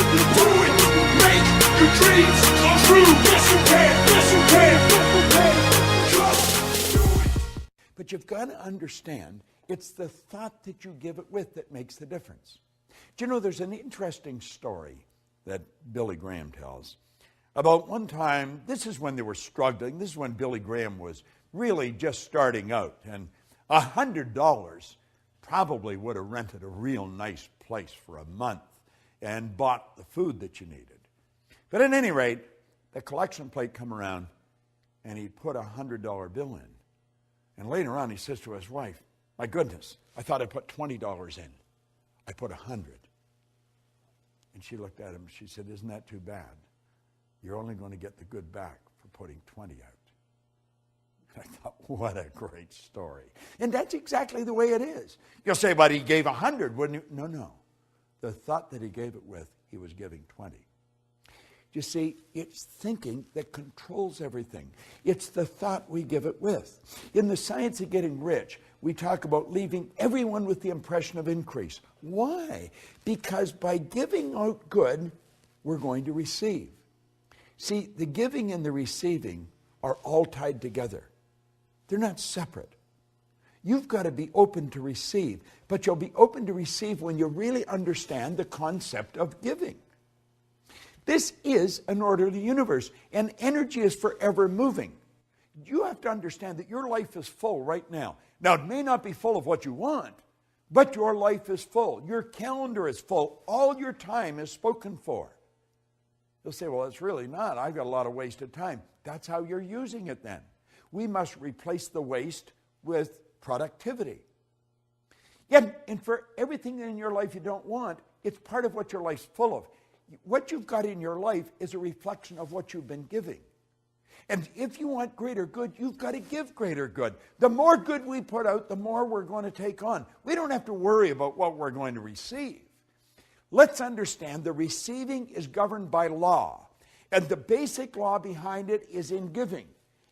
You do it. Make your dreams come true. Yes, you can. Yes, you can. Just do it. But you've got to understand, it's the thought that you give it with that makes the difference. Do you know, there's an interesting story that Billy Graham tells about one time. This is when they were struggling. This is when Billy Graham was really just starting out. And $100 probably would have rented a real nice place for a month and bought the food that you needed. But at any rate, the collection plate come around and he put a $100 bill in. And later on he says to his wife, "My goodness, I thought I put $20 in. I put 100. And she looked at him and she said, "Isn't that too bad? You're only going to get the good back for putting 20 out." I thought, what a great story. And that's exactly the way it is. You'll say, "But he gave 100, wouldn't he?" No. The thought that he gave it with, he was giving 20. You see, it's thinking that controls everything. It's the thought we give it with. In the Science of Getting Rich, we talk about leaving everyone with the impression of increase. Why? Because by giving out good, we're going to receive. See, the giving and the receiving are all tied together. They're not separate. You've got to be open to receive, but you'll be open to receive when you really understand the concept of giving. This is an orderly universe, and energy is forever moving. You have to understand that your life is full right now. Now, it may not be full of what you want, but your life is full. Your calendar is full. All your time is spoken for. You'll say, "Well, it's really not. I've got a lot of wasted time." That's how you're using it then. We must replace the waste with productivity. Yet, and for everything in your life you don't want, it's part of what your life's full of. What you've got in your life is a reflection of what you've been giving. And if you want greater good, you've got to give greater good. The more good we put out, the more we're going to take on. We don't have to worry about what we're going to receive. Let's understand the receiving is governed by law. And the basic law behind it is in giving.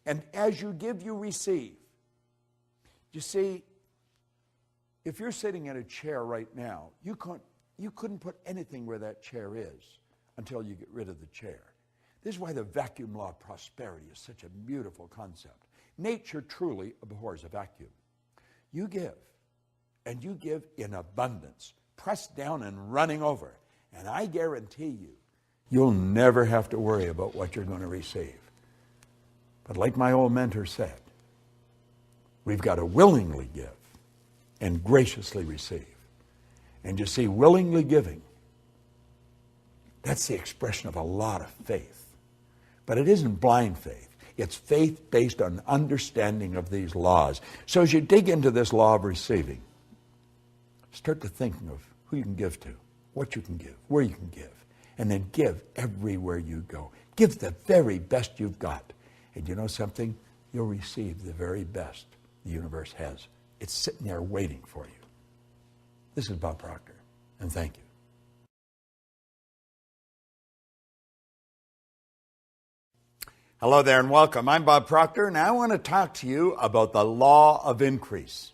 And as you give, you receive. You see, if you're sitting in a chair right now, you couldn't put anything where that chair is until you get rid of the chair. This is why the vacuum law of prosperity is such a beautiful concept. Nature truly abhors a vacuum. You give, and you give in abundance, pressed down and running over. And I guarantee you, you'll never have to worry about what you're going to receive. But like my old mentor said, we've got to willingly give and graciously receive. And you see, willingly giving, that's the expression of a lot of faith. But it isn't blind faith. It's faith based on understanding of these laws. So as you dig into this law of receiving, start to thinking of who you can give to, what you can give, where you can give, and then give everywhere you go. Give the very best you've got. And you know something? You'll receive the very best the universe has. It's sitting there waiting for you. This is Bob Proctor, and thank you. Hello there and welcome. I'm Bob Proctor, and I want to talk to you about the law of increase.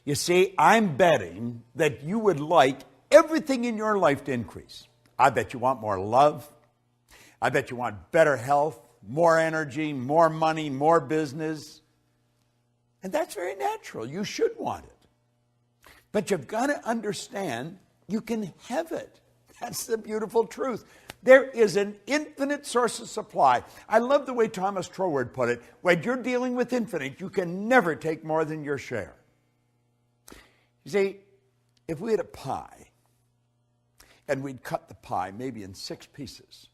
You see, I'm betting that you would like everything in your life to increase. I bet you want more love. I bet you want better health, more energy, more money, more business. And that's very natural. You should want it. But you've got to understand you can have it. That's the beautiful truth. There is an infinite source of supply. I love the way Thomas Troward put it. When you're dealing with infinite, you can never take more than your share. You see, if we had a pie, and we'd cut the pie maybe in 6 pieces,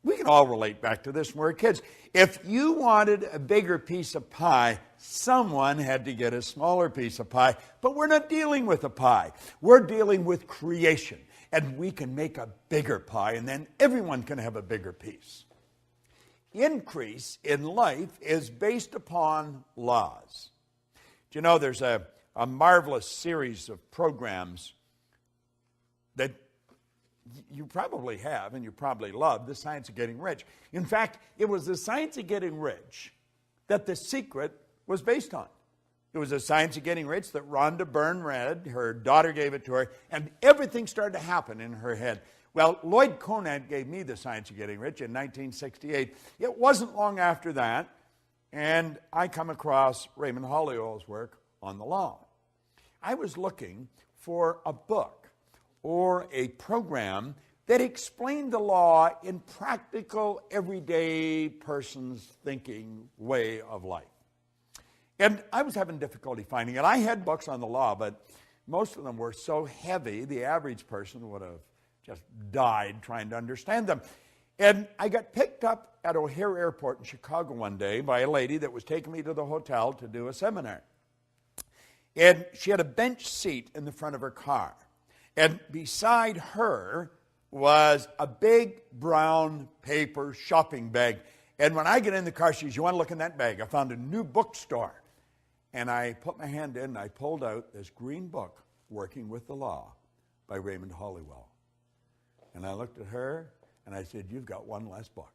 we can all relate back to this when we were kids. If you wanted a bigger piece of pie, someone had to get a smaller piece of pie. But we're not dealing with a pie. We're dealing with creation. And we can make a bigger pie, and then everyone can have a bigger piece. Increase in life is based upon laws. Do you know there's a marvelous series of programs that you probably have and you probably love, The Science of Getting Rich. In fact, it was The Science of Getting Rich that The Secret was based on. It was a Science of Getting Rich that Rhonda Byrne read. Her daughter gave it to her, and everything started to happen in her head. Well, Lloyd Conant gave me the Science of Getting Rich in 1968. It wasn't long after that, and I come across Raymond Hollywell's work on the law. I was looking for a book or a program that explained the law in practical, everyday person's thinking way of life. And I was having difficulty finding it. I had books on the law, but most of them were so heavy, the average person would have just died trying to understand them. And I got picked up at O'Hare Airport in Chicago one day by a lady that was taking me to the hotel to do a seminar. And she had a bench seat in the front of her car. And beside her was a big brown paper shopping bag. And when I get in the car, she says, "You want to look in that bag? I found a new bookstore." And I put my hand in and I pulled out this green book, Working with the Law, by Raymond Hollywell. And I looked at her and I said, "You've got one less book.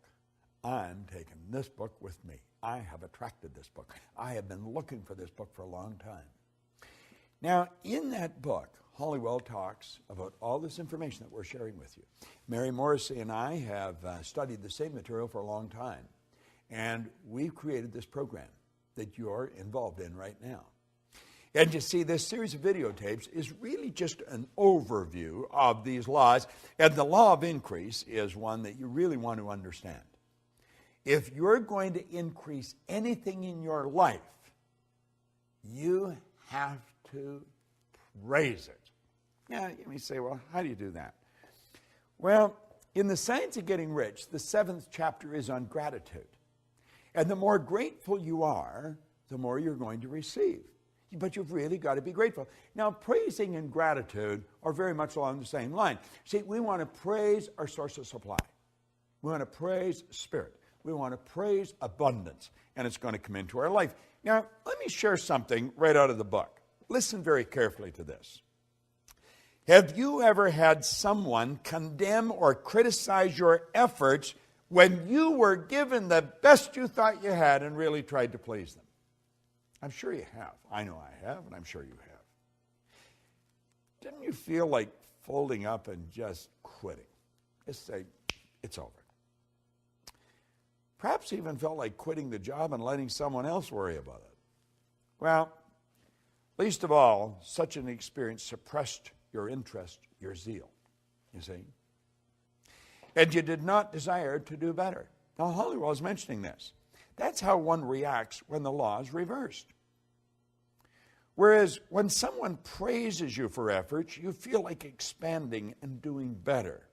I'm taking this book with me. I have attracted this book. I have been looking for this book for a long time." Now, in that book, Hollywell talks about all this information that we're sharing with you. Mary Morrissey and I have studied the same material for a long time, and we've created this program that you're involved in right now. And you see, this series of videotapes is really just an overview of these laws, and the law of increase is one that you really want to understand. If you're going to increase anything in your life, you have to praise it. Yeah, you may say, well, how do you do that? Well, in the Science of Getting Rich, the 7th chapter is on gratitude. And the more grateful you are, the more you're going to receive. But you've really got to be grateful. Now, praising and gratitude are very much along the same line. See, we want to praise our source of supply. We want to praise Spirit. We want to praise abundance. And it's going to come into our life. Now, let me share something right out of the book. Listen very carefully to this. Have you ever had someone condemn or criticize your efforts when you were given the best you thought you had and really tried to please them? I'm sure you have. I know I have, and I'm sure you have. Didn't you feel like folding up and just quitting? Just say, it's over. Perhaps even felt like quitting the job and letting someone else worry about it. Well, least of all, such an experience suppressed your interest, your zeal, you see. And you did not desire to do better. Now, Hollywell is mentioning this. That's how one reacts when the law is reversed. Whereas when someone praises you for efforts, you feel like expanding and doing better,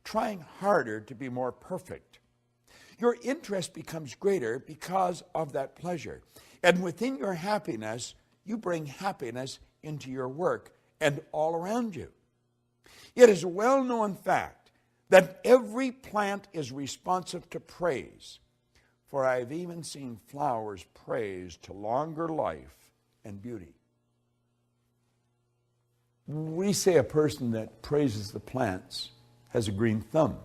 trying harder to be more perfect. Your interest becomes greater because of that pleasure. And within your happiness, you bring happiness into your work and all around you. It is a well-known fact that every plant is responsive to praise, for I have even seen flowers praised to longer life and beauty. We say a person that praises the plants has a green thumb.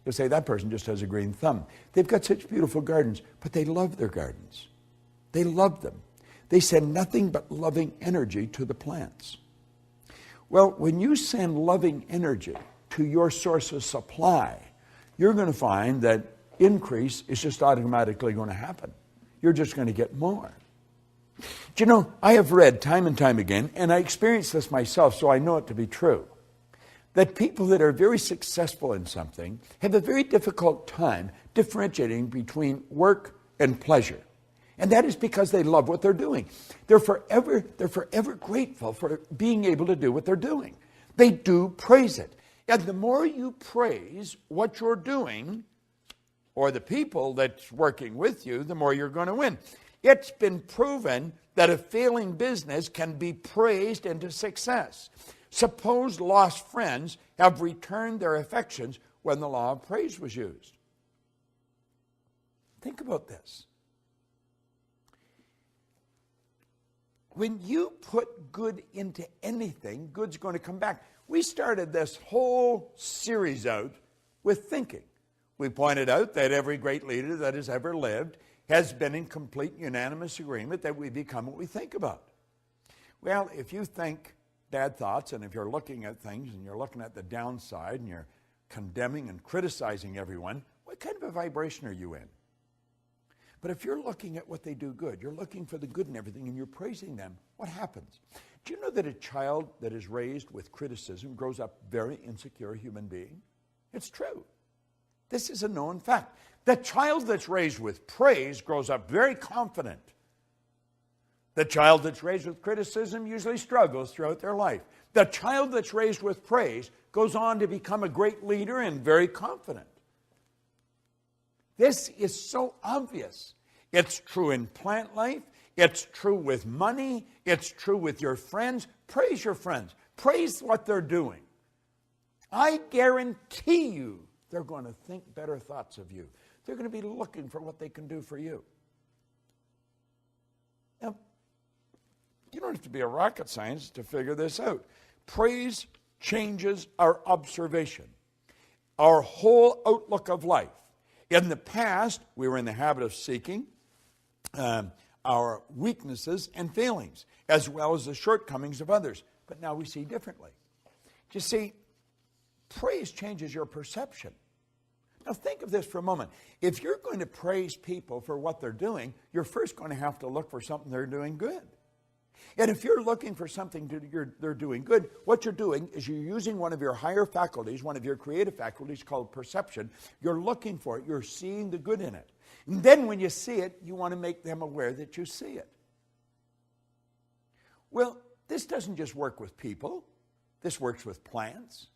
You'll say that person just has a green thumb. They've got such beautiful gardens, but they love their gardens. They love them. They send nothing but loving energy to the plants. Well, when you send loving energy to your source of supply, you're going to find that increase is just automatically going to happen. You're just going to get more. Do you know, I have read time and time again, and I experienced this myself, so I know it to be true, that people that are very successful in something have a very difficult time differentiating between work and pleasure. And that is because they love what they're doing. They're forever grateful for being able to do what they're doing. They do praise it. And the more you praise what you're doing, or the people that's working with you, the more you're going to win. It's been proven that a failing business can be praised into success. Suppose lost friends have returned their affections when the law of praise was used. Think about this. When you put good into anything, good's going to come back. We started this whole series out with thinking. We pointed out that every great leader that has ever lived has been in complete unanimous agreement that we become what we think about. Well, if you think bad thoughts, and if you're looking at things and you're looking at the downside and you're condemning and criticizing everyone, what kind of a vibration are you in? But if you're looking at what they do good, you're looking for the good in everything and you're praising them, what happens? Do you know that a child that is raised with criticism grows up very insecure human being? It's true. This is a known fact. The child that's raised with praise grows up very confident. The child that's raised with criticism usually struggles throughout their life. The child that's raised with praise goes on to become a great leader and very confident. This is so obvious. It's true in plant life. It's true with money. It's true with your friends. Praise your friends. Praise what they're doing. I guarantee you they're going to think better thoughts of you. They're going to be looking for what they can do for you. Now, you don't have to be a rocket scientist to figure this out. Praise changes our observation, our whole outlook of life. In the past, we were in the habit of seeking our weaknesses and failings, as well as the shortcomings of others. But now we see differently. You see, praise changes your perception. Now think of this for a moment. If you're going to praise people for what they're doing, you're first going to have to look for something they're doing good. And if you're looking for something they're doing good, what you're doing is you're using one of your higher faculties, one of your creative faculties called perception. You're looking for it. You're seeing the good in it. And then when you see it, you want to make them aware that you see it. Well, this doesn't just work with people. This works with plants.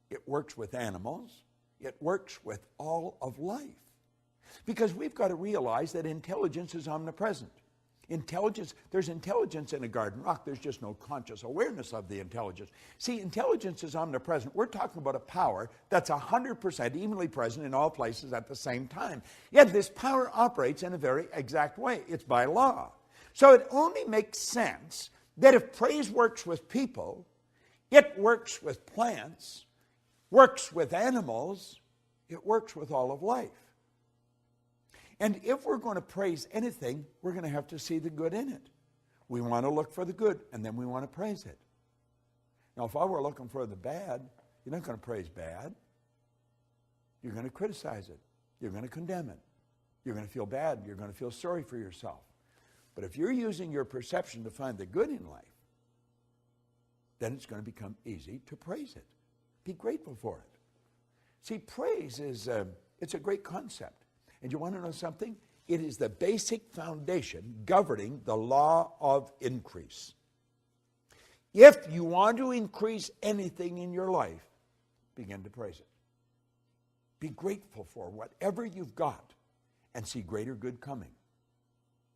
It works with animals. It works with all of life. Because we've got to realize that intelligence is omnipresent. There's intelligence in a garden rock. There's just no conscious awareness of the intelligence. See, intelligence is omnipresent. We're talking about a power that's 100% evenly present in all places at the same time. Yet this power operates in a very exact way. It's by law. So it only makes sense that if praise works with people, it works with plants, works with animals, it works with all of life. And if we're going to praise anything, we're going to have to see the good in it. We want to look for the good, and then we want to praise it. Now, if I were looking for the bad, you're not going to praise bad. You're going to criticize it. You're going to condemn it. You're going to feel bad. You're going to feel sorry for yourself. But if you're using your perception to find the good in life, then it's going to become easy to praise it. Be grateful for it. See, praise is it's a great concept. And you want to know something? It is the basic foundation governing the law of increase. If you want to increase anything in your life, begin to praise it. Be grateful for whatever you've got and see greater good coming.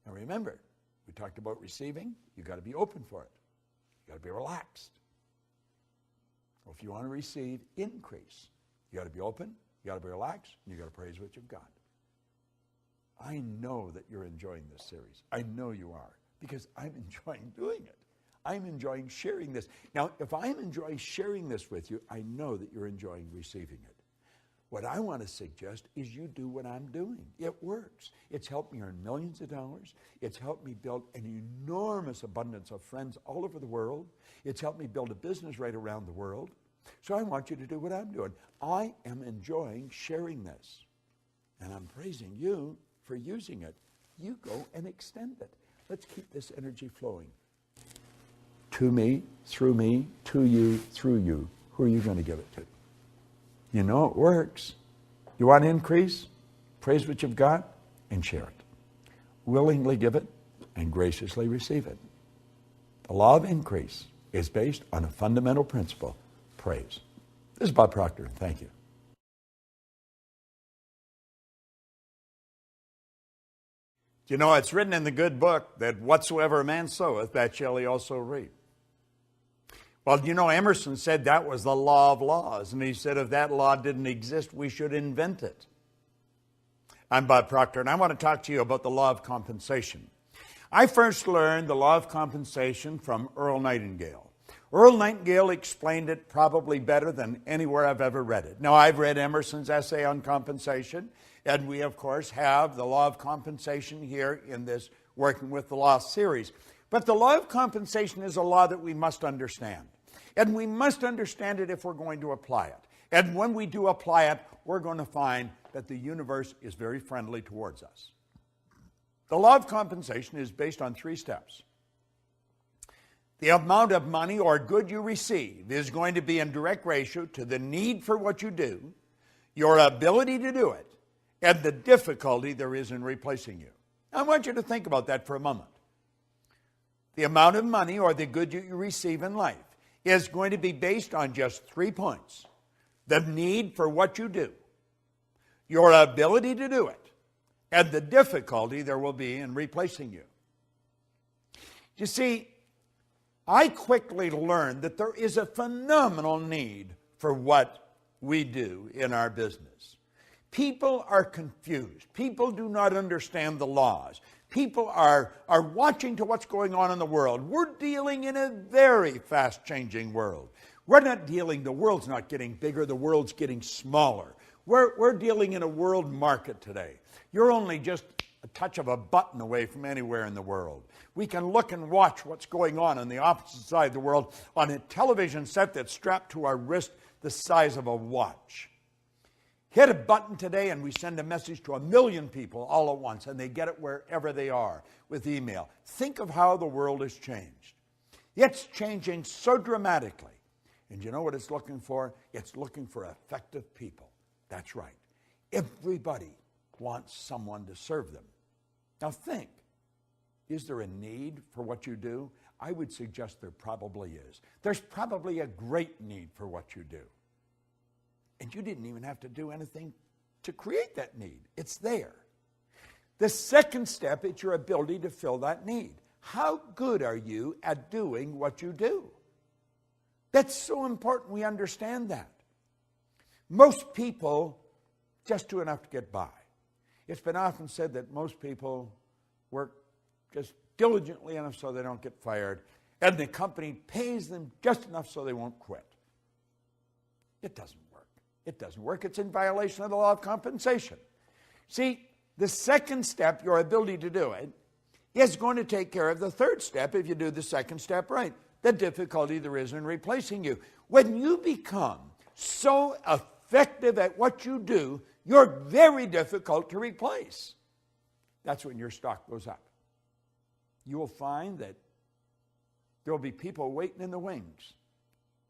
Now remember, we talked about receiving. You've got to be open for it. You've got to be relaxed. Well, if you want to receive increase, you got to be open, you got to be relaxed, and you got to praise what you've got. I know that you're enjoying this series. I know you are, because I'm enjoying doing it. I'm enjoying sharing this. Now, if I'm enjoying sharing this with you, I know that you're enjoying receiving it. What I want to suggest is you do what I'm doing. It works. It's helped me earn millions of dollars. It's helped me build an enormous abundance of friends all over the world. It's helped me build a business right around the world. So I want you to do what I'm doing. I am enjoying sharing this. And I'm praising you for using it. You go and extend it. Let's keep this energy flowing. To me, to you, through you. Who are you going to give it to? You know it works. You want to increase? Praise what you've got and share it. Willingly give it and graciously receive it. The law of increase is based on a fundamental principle, praise. This is Bob Proctor. Thank you. You know, it's written in the good book that whatsoever a man soweth, that shall he also reap. Well, you know, Emerson said that was the law of laws. And he said if that law didn't exist, we should invent it. I'm Bob Proctor, and I want to talk to you about the law of compensation. I first learned the law of compensation from Earl Nightingale. Earl Nightingale explained it probably better than anywhere I've ever read it. Now, I've read Emerson's essay on compensation, and we, of course, have the law of compensation here in this Working with the Law series. But the law of compensation is a law that we must understand. And we must understand it if we're going to apply it. And when we do apply it, we're going to find that the universe is very friendly towards us. The law of compensation is based on 3 steps. The amount of money or good you receive is going to be in direct ratio to the need for what you do, your ability to do it, and the difficulty there is in replacing you. I want you to think about that for a moment. The amount of money or the good you receive in life is going to be based on just 3 points. The need for what you do, your ability to do it, and the difficulty there will be in replacing you. You see, I quickly learned that there is a phenomenal need for what we do in our business. People are confused. People do not understand the laws. People are watching to what's going on in the world. We're dealing in a very fast-changing world. The world's not getting bigger, the world's getting smaller. We're dealing in a world market today. You're only just a touch of a button away from anywhere in the world. We can look and watch what's going on the opposite side of the world on a television set that's strapped to our wrist the size of a watch. Hit a button today and we send a message to 1 million people all at once, and they get it wherever they are with email. Think of how the world has changed. It's changing so dramatically. And you know what it's looking for? It's looking for effective people. That's right. Everybody wants someone to serve them. Now think, is there a need for what you do? I would suggest there probably is. There's probably a great need for what you do. And you didn't even have to do anything to create that need. It's there. The second step is your ability to fill that need. How good are you at doing what you do? That's so important we understand that. Most people just do enough to get by. It's been often said that most people work just diligently enough so they don't get fired, and the company pays them just enough so they won't quit. It doesn't work. It doesn't work. It's in violation of the law of compensation. See, the second step, your ability to do it, is going to take care of the third step if you do the second step right, the difficulty there is in replacing you. When you become so effective at what you do, you're very difficult to replace. That's when your stock goes up. You will find that there will be people waiting in the wings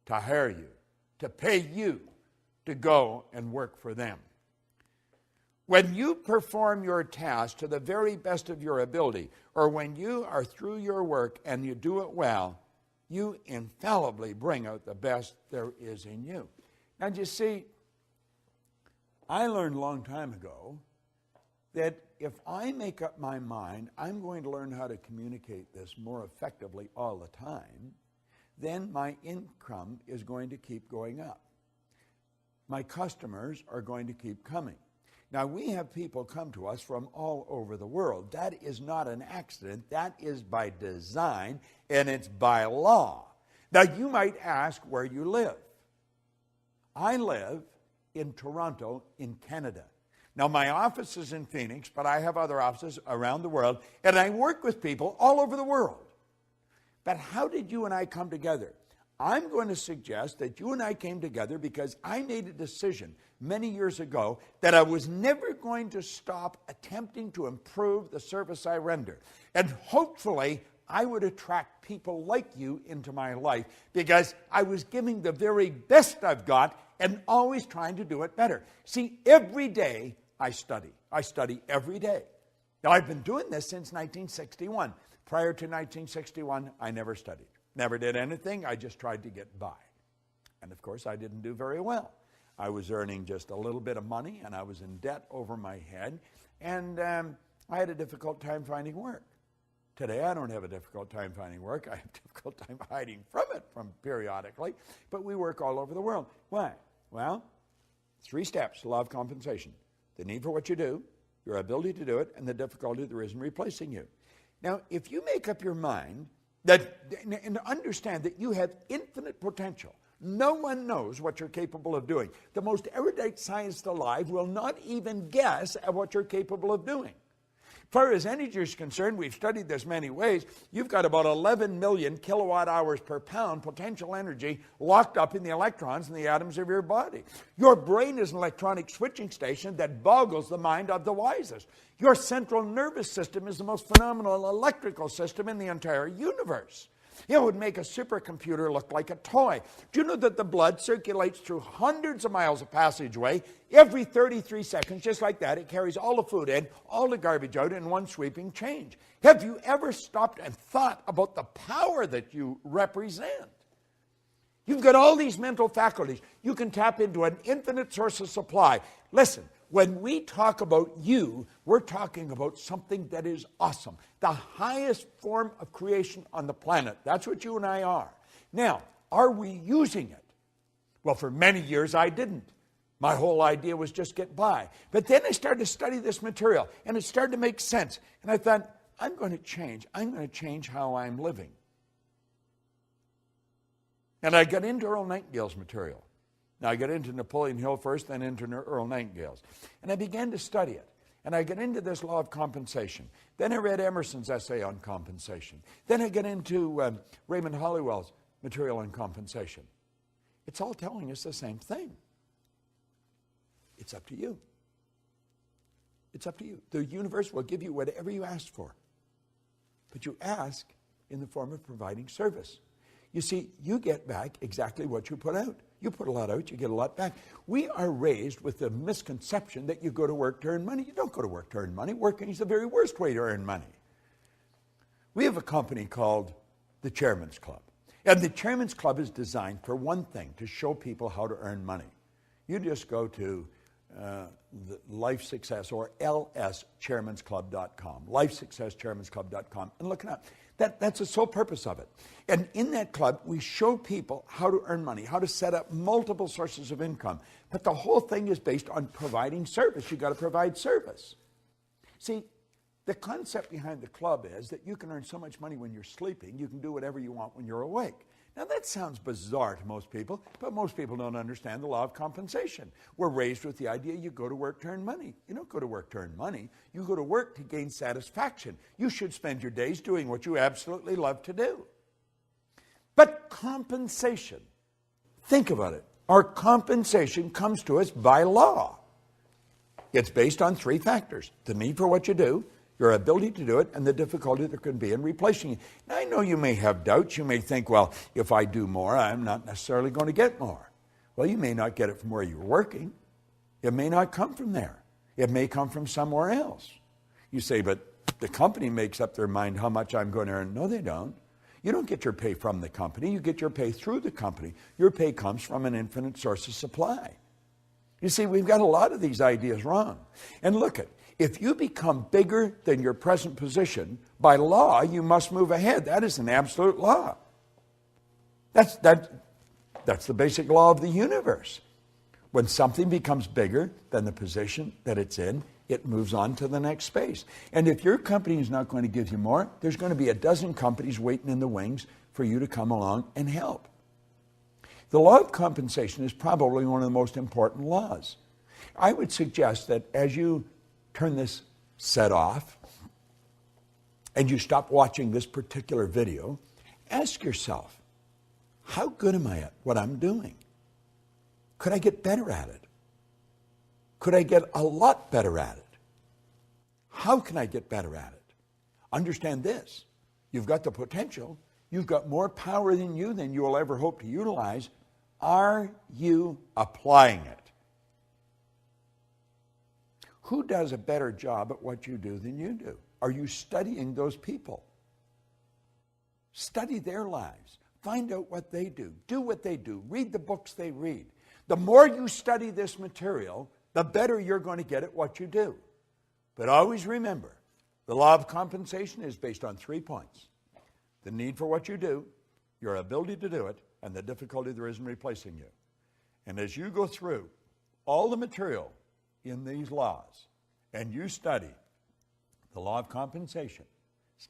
to hire you, to pay you to go and work for them. When you perform your task to the very best of your ability, or when you are through your work and you do it well, you infallibly bring out the best there is in you. Now, you see, I learned a long time ago that if I make up my mind, I'm going to learn how to communicate this more effectively all the time, then my income is going to keep going up. My customers are going to keep coming. Now, we have people come to us from all over the world. That is not an accident. That is by design, and it's by law. Now, you might ask where you live. I live in Toronto, in Canada. Now, my office is in Phoenix, but I have other offices around the world, and I work with people all over the world. But how did you and I come together? I'm going to suggest that you and I came together because I made a decision many years ago that I was never going to stop attempting to improve the service I render. And hopefully, I would attract people like you into my life because I was giving the very best I've got and always trying to do it better. See, every day I study. I study every day. Now, I've been doing this since 1961. Prior to 1961, I never studied. Never did anything. I just tried to get by. And of course, I didn't do very well. I was earning just a little bit of money, and I was in debt over my head, and I had a difficult time finding work. Today, I don't have a difficult time finding work. I have a difficult time hiding from it periodically, but we work all over the world. Why? Well, 3 steps, law of compensation. The need for what you do, your ability to do it, and the difficulty there is in replacing you. Now, if you make up your mind And understand that you have infinite potential. No one knows what you're capable of doing. The most erudite scientist alive will not even guess at what you're capable of doing. As far as energy is concerned, we've studied this many ways. You've got about 11 million kilowatt hours per pound potential energy locked up in the electrons in the atoms of your body. Your brain is an electronic switching station that boggles the mind of the wisest. Your central nervous system is the most phenomenal electrical system in the entire universe. It would make a supercomputer look like a toy. Do you know that the blood circulates through hundreds of miles of passageway every 33 seconds, just like that? It carries all the food in, all the garbage out in one sweeping change. Have you ever stopped and thought about the power that you represent? You've got all these mental faculties. You can tap into an infinite source of supply. Listen, when we talk about you, we're talking about something that is awesome. The highest form of creation on the planet. That's what you and I are. Now, are we using it? Well, for many years I didn't. My whole idea was just get by. But then I started to study this material, and it started to make sense. And I thought, I'm going to change. I'm going to change how I'm living. And I got into Earl Nightingale's material. Now, I got into Napoleon Hill first, then into Earl Nightingale's. And I began to study it. And I got into this law of compensation. Then I read Emerson's essay on compensation. Then I got into Raymond Hollywell's material on compensation. It's all telling us the same thing. It's up to you. It's up to you. The universe will give you whatever you ask for. But you ask in the form of providing service. You see, you get back exactly what you put out. You put a lot out, you get a lot back. We are raised with the misconception that you go to work to earn money. You don't go to work to earn money. Working is the very worst way to earn money. We have a company called the Chairman's Club. And the Chairman's Club is designed for one thing, to show people how to earn money. You just go to the Life Success or lschairmansclub.com, lifesucceschairmansclub.com, and look it up. That's the sole purpose of it. And in that club, we show people how to earn money, how to set up multiple sources of income. But the whole thing is based on providing service. You've got to provide service. See, the concept behind the club is that you can earn so much money when you're sleeping, you can do whatever you want when you're awake. Now, that sounds bizarre to most people, but most people don't understand the law of compensation. We're raised with the idea you go to work to earn money. You don't go to work to earn money. You go to work to gain satisfaction. You should spend your days doing what you absolutely love to do. But compensation, think about it. Our compensation comes to us by law. It's based on three factors: the need for what you do, your ability to do it, and the difficulty there can be in replacing you. Now, I know you may have doubts. You may think, well, if I do more, I'm not necessarily going to get more. Well, you may not get it from where you're working. It may not come from there. It may come from somewhere else. You say, but the company makes up their mind how much I'm going to earn. No, they don't. You don't get your pay from the company. You get your pay through the company. Your pay comes from an infinite source of supply. You see, we've got a lot of these ideas wrong. And look at, if you become bigger than your present position, by law, you must move ahead. That is an absolute law. That's the basic law of the universe. When something becomes bigger than the position that it's in, it moves on to the next space. And if your company is not going to give you more, there's going to be a dozen companies waiting in the wings for you to come along and help. The law of compensation is probably one of the most important laws. I would suggest that as you turn this set off and you stop watching this particular video, ask yourself, how good am I at what I'm doing? Could I get better at it? Could I get a lot better at it? How can I get better at it? Understand this. You've got the potential. You've got more power than you will ever hope to utilize. Are you applying it? Who does a better job at what you do than you do? Are you studying those people? Study their lives. Find out what they do. Do what they do. Read the books they read. The more you study this material, the better you're going to get at what you do. But always remember, the law of compensation is based on 3 points: the need for what you do, your ability to do it, and the difficulty there is in replacing you. And as you go through all the material in these laws, and you study the law of compensation,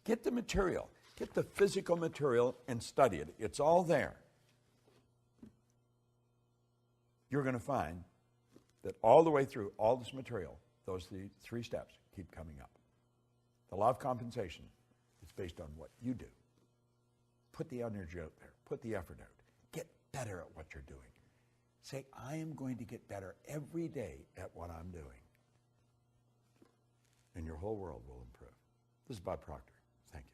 get the material, Get the physical material and study it. It's all there. You're going to find that all the way through all this material, those three steps keep coming up. The law of compensation is based on what you do. Put the energy out there. Put the effort out. Get better at what you're doing. Say, I am going to get better every day at what I'm doing. And your whole world will improve. This is Bob Proctor. Thank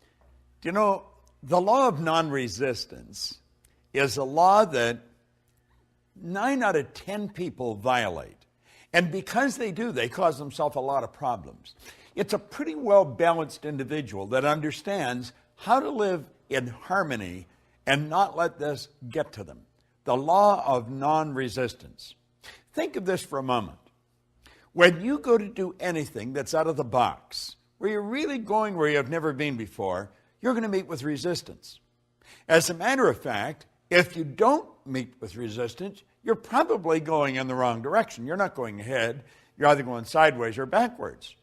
you. Do you know, the law of non-resistance is a law that 9 out of 10 people violate. And because they do, they cause themselves a lot of problems. It's a pretty well-balanced individual that understands how to live in harmony and not let this get to them. The law of non-resistance. Think of this for a moment. When you go to do anything that's out of the box, where you're really going where you've never been before, you're going to meet with resistance. As a matter of fact, if you don't meet with resistance, you're probably going in the wrong direction. You're not going ahead. You're either going sideways or backwards.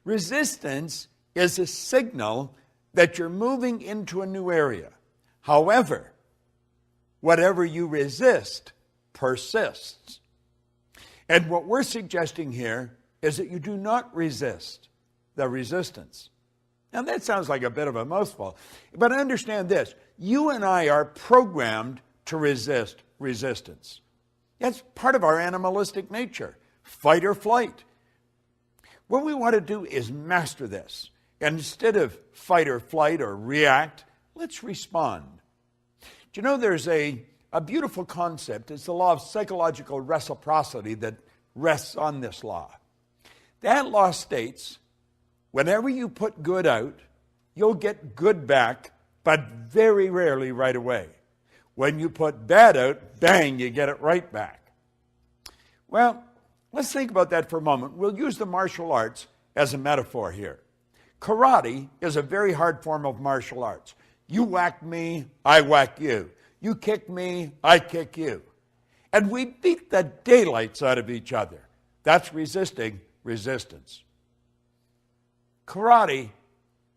Resistance is a signal that you're moving into a new area. However, whatever you resist persists. And what we're suggesting here is that you do not resist the resistance. Now that sounds like a bit of a mouthful, but understand this. You and I are programmed to resist resistance. That's part of our animalistic nature, fight or flight. What we want to do is master this. And instead of fight or flight or react, let's respond. Do you know there's a beautiful concept? It's the law of psychological reciprocity that rests on this law. That law states, whenever you put good out, you'll get good back, but very rarely right away. When you put bad out, bang, you get it right back. Well, let's think about that for a moment. We'll use the martial arts as a metaphor here. Karate is a very hard form of martial arts. You whack me, I whack you. You kick me, I kick you. And we beat the daylights out of each other. That's resisting resistance. Karate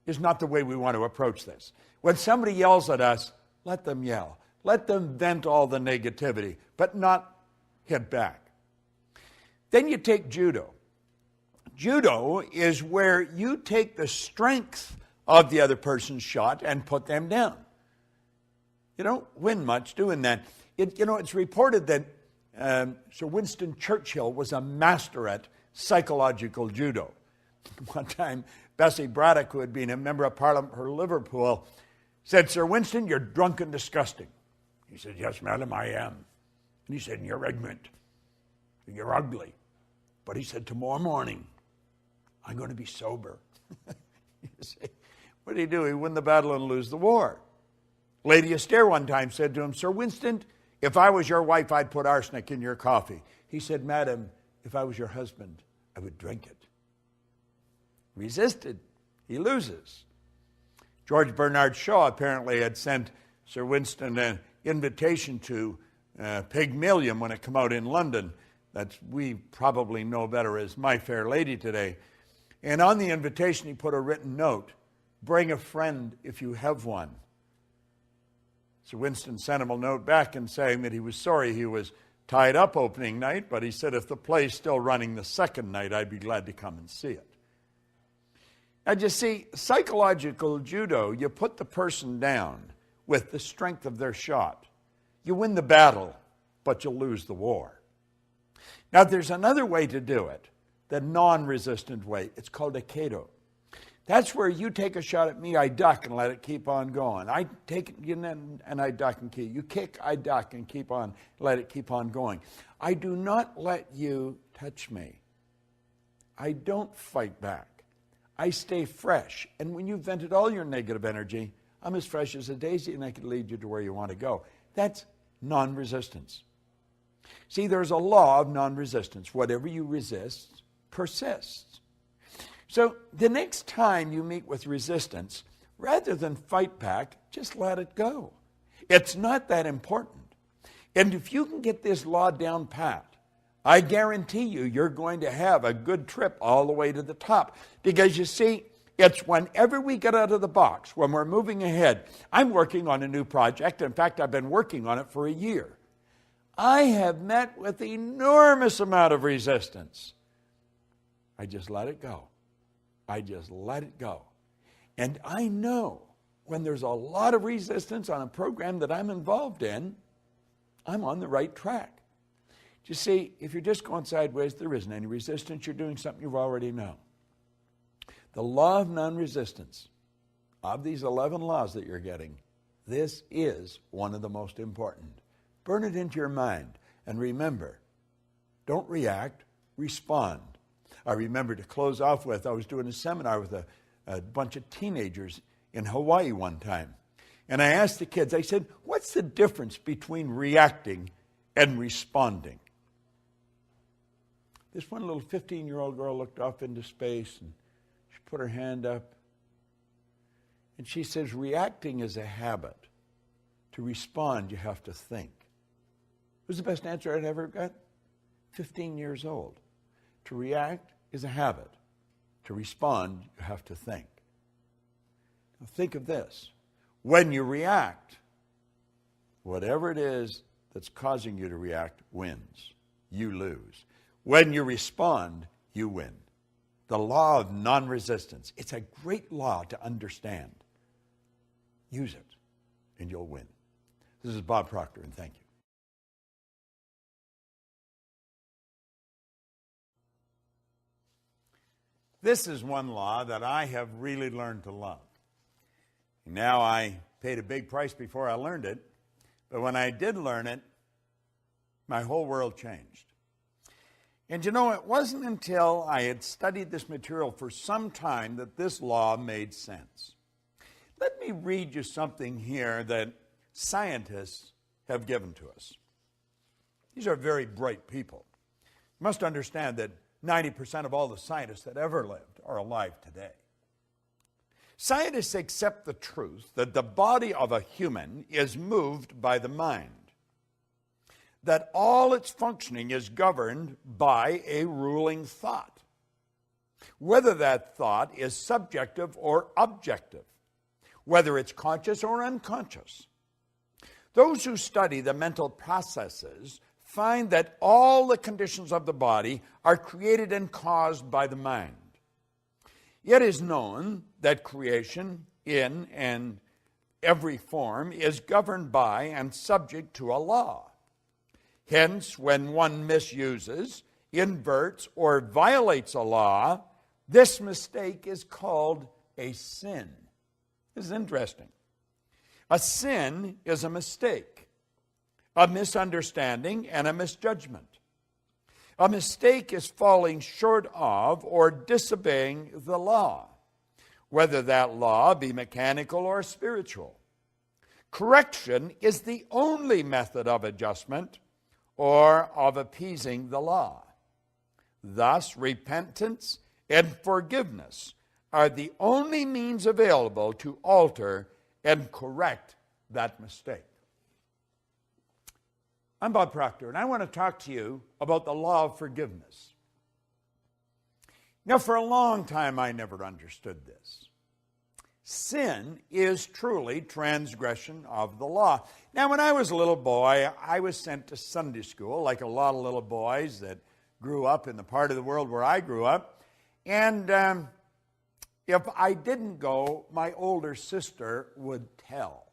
is not the way we want to approach this. When somebody yells at us, let them yell. Let them vent all the negativity, but not hit back. Then you take judo. Judo is where you take the strength of the other person's shot and put them down. You don't win much doing that. It's reported that Sir Winston Churchill was a master at psychological judo. One time, Bessie Braddock, who had been a member of Parliament for Liverpool, said, Sir Winston, you're drunk and disgusting. He said, yes, madam, I am. And he said, and you're ignorant. And you're ugly. But he said, tomorrow morning, I'm going to be sober. You say, what did he do? He win the battle and lose the war. Lady Astaire one time said to him, Sir Winston, if I was your wife, I'd put arsenic in your coffee. He said, madam, if I was your husband, I would drink it. Resisted. He loses. George Bernard Shaw apparently had sent Sir Winston an invitation to Pygmalion when it came out in London. That we probably know better as My Fair Lady today. And on the invitation, he put a written note, bring a friend if you have one. Sir Winston sent him a note back and saying that he was sorry he was tied up opening night, but he said if the play's still running the second night, I'd be glad to come and see it. And you see, psychological judo, you put the person down with the strength of their shot. You win the battle, but you'll lose the war. Now, there's another way to do it, the non-resistant way. It's called aikido. That's where you take a shot at me, I duck and let it keep on going. I take it and I duck and keep. You kick, I duck and keep on, let it keep on going. I do not let you touch me. I don't fight back. I stay fresh. And when you've vented all your negative energy, I'm as fresh as a daisy and I can lead you to where you want to go. That's non-resistance. See, there's a law of non-resistance. Whatever you resist persists. So the next time you meet with resistance, rather than fight back, just let it go. It's not that important. And if you can get this law down pat, I guarantee you, you're going to have a good trip all the way to the top. Because you see, it's whenever we get out of the box, when we're moving ahead. I'm working on a new project. In fact, I've been working on it for a year. I have met with enormous amount of resistance. I just let it go. I just let it go. And I know when there's a lot of resistance on a program that I'm involved in, I'm on the right track. You see, if you're just going sideways, there isn't any resistance. You're doing something you already know. The law of non-resistance, of these 11 laws that you're getting, this is one of the most important. Burn it into your mind. And remember, don't react, respond. I remember to close off with, I was doing a seminar with a bunch of teenagers in Hawaii one time. And I asked the kids, I said, what's the difference between reacting and responding? This one little 15-year-old girl looked off into space and she put her hand up. And she says, reacting is a habit. To respond, you have to think. It was the best answer I'd ever got. 15 years old. To react is a habit. To respond, you have to think. Now think of this. When you react, whatever it is that's causing you to react wins. You lose. When you respond, you win. The law of non-resistance. It's a great law to understand. Use it, and you'll win. This is Bob Proctor, and thank you. This is one law that I have really learned to love. Now, I paid a big price before I learned it, but when I did learn it, my whole world changed. And you know, it wasn't until I had studied this material for some time that this law made sense. Let me read you something here that scientists have given to us. These are very bright people. You must understand that 90% of all the scientists that ever lived are alive today. Scientists accept the truth that the body of a human is moved by the mind, that all its functioning is governed by a ruling thought, whether that thought is subjective or objective, whether it's conscious or unconscious. Those who study the mental processes find that all the conditions of the body are created and caused by the mind. It is known that creation in and every form is governed by and subject to a law. Hence, when one misuses, inverts, or violates a law, this mistake is called a sin. This is interesting. A sin is a mistake, a misunderstanding, and a misjudgment. A mistake is falling short of or disobeying the law, whether that law be mechanical or spiritual. Correction is the only method of adjustment or of appeasing the law. Thus, repentance and forgiveness are the only means available to alter and correct that mistake. I'm Bob Proctor, and I want to talk to you about the law of forgiveness. Now, for a long time, I never understood this. Sin is truly transgression of the law. Now, when I was a little boy, I was sent to Sunday school, like a lot of little boys that grew up in the part of the world where I grew up. And if I didn't go, my older sister would tell.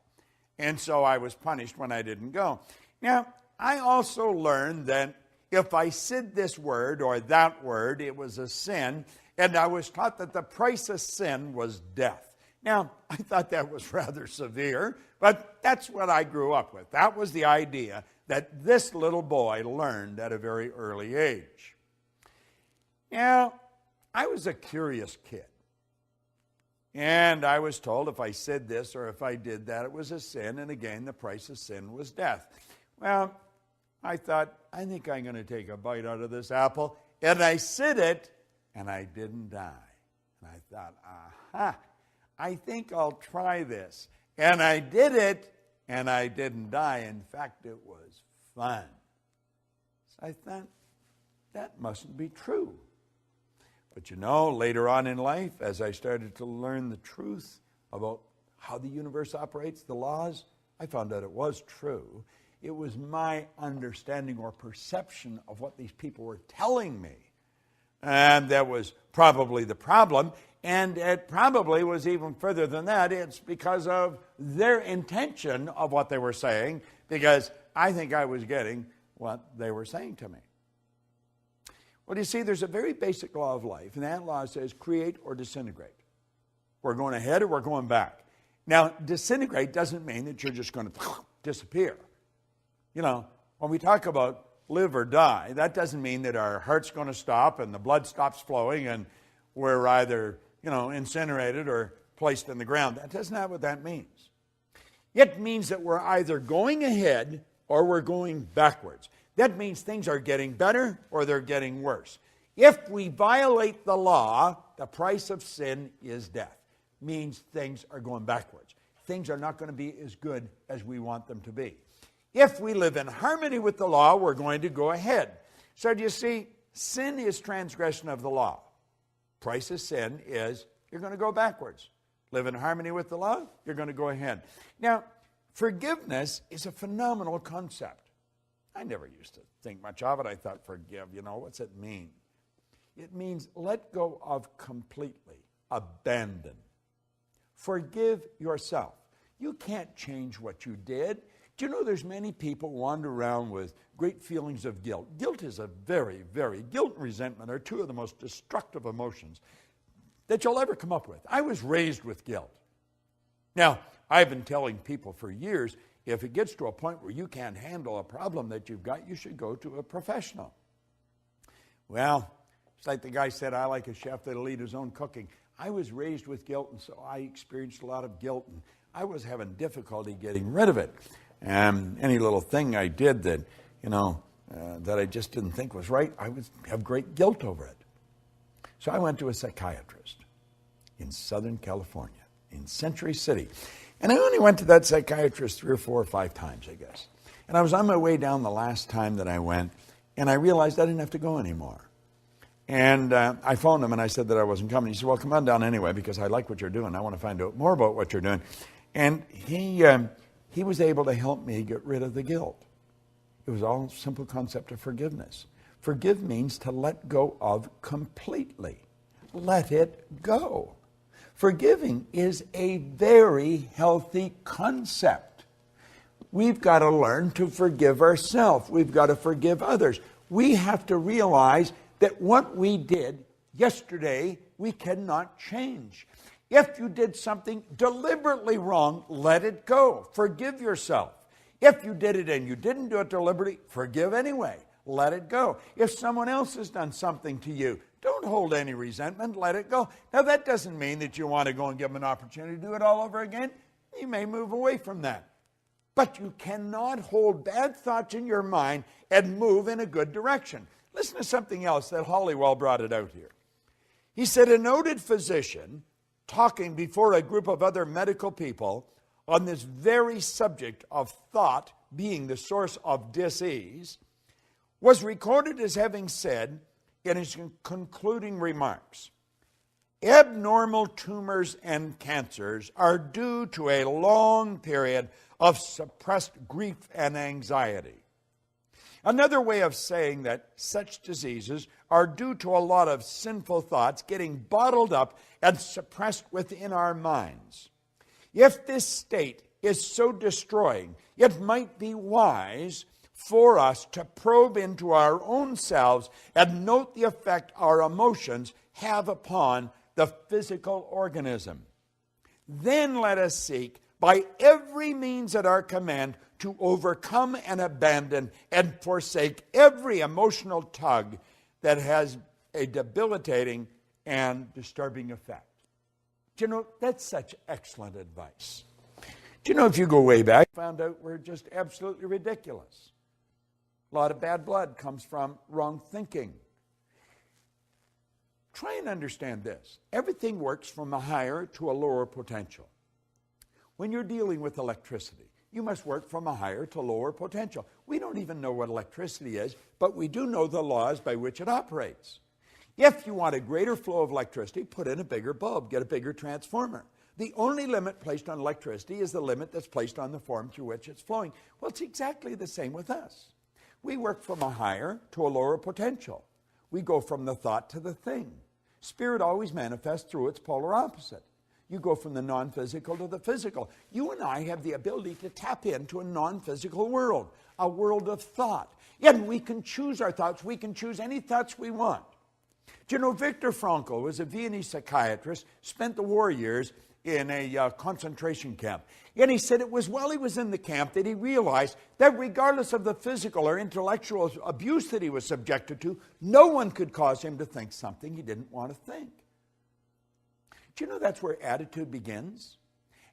And so I was punished when I didn't go. Now, I also learned that if I said this word or that word, it was a sin, and I was taught that the price of sin was death. Now, I thought that was rather severe, but that's what I grew up with. That was the idea that this little boy learned at a very early age. Now, I was a curious kid, and I was told if I said this or if I did that, it was a sin, and again, the price of sin was death. Well, I thought, I think I'm going to take a bite out of this apple. And I said it, and I didn't die. And I thought, aha, I think I'll try this. And I did it, and I didn't die. In fact, it was fun. So I thought, that mustn't be true. But you know, later on in life, as I started to learn the truth about how the universe operates, the laws, I found out it was true. It was my understanding or perception of what these people were telling me. And that was probably the problem. And it probably was even further than that. It's because of their intention of what they were saying, because I think I was getting what they were saying to me. Well, you see, there's a very basic law of life, and that law says create or disintegrate. We're going ahead or we're going back. Now, disintegrate doesn't mean that you're just going to disappear. You know, when we talk about live or die, that doesn't mean that our heart's going to stop and the blood stops flowing and we're either, incinerated or placed in the ground. That's not what that means. It means that we're either going ahead or we're going backwards. That means things are getting better or they're getting worse. If we violate the law, the price of sin is death. Means things are going backwards. Things are not going to be as good as we want them to be. If we live in harmony with the law, we're going to go ahead. So do you see, sin is transgression of the law. Price of sin is you're going to go backwards. Live in harmony with the law, you're going to go ahead. Now, forgiveness is a phenomenal concept. I never used to think much of it. I thought, forgive, what's it mean? It means let go of completely, abandon. Forgive yourself. You can't change what you did. Do you know there's many people wander around with great feelings of guilt? Guilt is guilt and resentment are two of the most destructive emotions that you'll ever come up with. I was raised with guilt. Now, I've been telling people for years, if it gets to a point where you can't handle a problem that you've got, you should go to a professional. Well, it's like the guy said, I like a chef that'll eat his own cooking. I was raised with guilt, and so I experienced a lot of guilt, and I was having difficulty getting rid of it. Any little thing I did that, that I just didn't think was right, I would have great guilt over it. So I went to a psychiatrist in Southern California, in Century City. And I only went to that psychiatrist 3 or 4 or 5 times, I guess. And I was on my way down the last time that I went, and I realized I didn't have to go anymore. And I phoned him and I said that I wasn't coming. He said, well, come on down anyway because I like what you're doing. I want to find out more about what you're doing. And he was able to help me get rid of the guilt. It was all a simple concept of forgiveness. Forgive means to let go of completely. Let it go. Forgiving is a very healthy concept. We've got to learn to forgive ourselves. We've got to forgive others. We have to realize that what we did yesterday, we cannot change. If you did something deliberately wrong, let it go. Forgive yourself. If you did it and you didn't do it deliberately, forgive anyway. Let it go. If someone else has done something to you, don't hold any resentment. Let it go. Now, that doesn't mean that you want to go and give them an opportunity to do it all over again. You may move away from that. But you cannot hold bad thoughts in your mind and move in a good direction. Listen to something else that Hollywell brought it out here. He said, a noted physician talking before a group of other medical people on this very subject of thought being the source of disease was recorded as having said in his concluding remarks, abnormal tumors and cancers are due to a long period of suppressed grief and anxiety. Another way of saying that such diseases are due to a lot of sinful thoughts getting bottled up and suppressed within our minds. If this state is so destroying, it might be wise for us to probe into our own selves and note the effect our emotions have upon the physical organism. Then let us seek by every means at our command to overcome and abandon and forsake every emotional tug that has a debilitating and disturbing effect. Do you know, that's such excellent advice. Do you know, if you go way back, found out we're just absolutely ridiculous. A lot of bad blood comes from wrong thinking. Try and understand this. Everything works from a higher to a lower potential. When you're dealing with electricity, You must work from a higher to lower potential. We don't even know what electricity is, but we do know the laws by which it operates. If you want a greater flow of electricity, put in a bigger bulb, get a bigger transformer. The only limit placed on electricity is the limit that's placed on the form through which it's flowing. Well, it's exactly the same with us. We work from a higher to a lower potential. We go from the thought to the thing. Spirit always manifests through its polar opposite. You go from the non-physical to the physical. You and I have the ability to tap into a non-physical world, a world of thought. And we can choose our thoughts. We can choose any thoughts we want. Do you know Viktor Frankl was a Viennese psychiatrist, spent the war years in a concentration camp. And he said it was while he was in the camp that he realized that regardless of the physical or intellectual abuse that he was subjected to, no one could cause him to think something he didn't want to think. Do you know that's where attitude begins?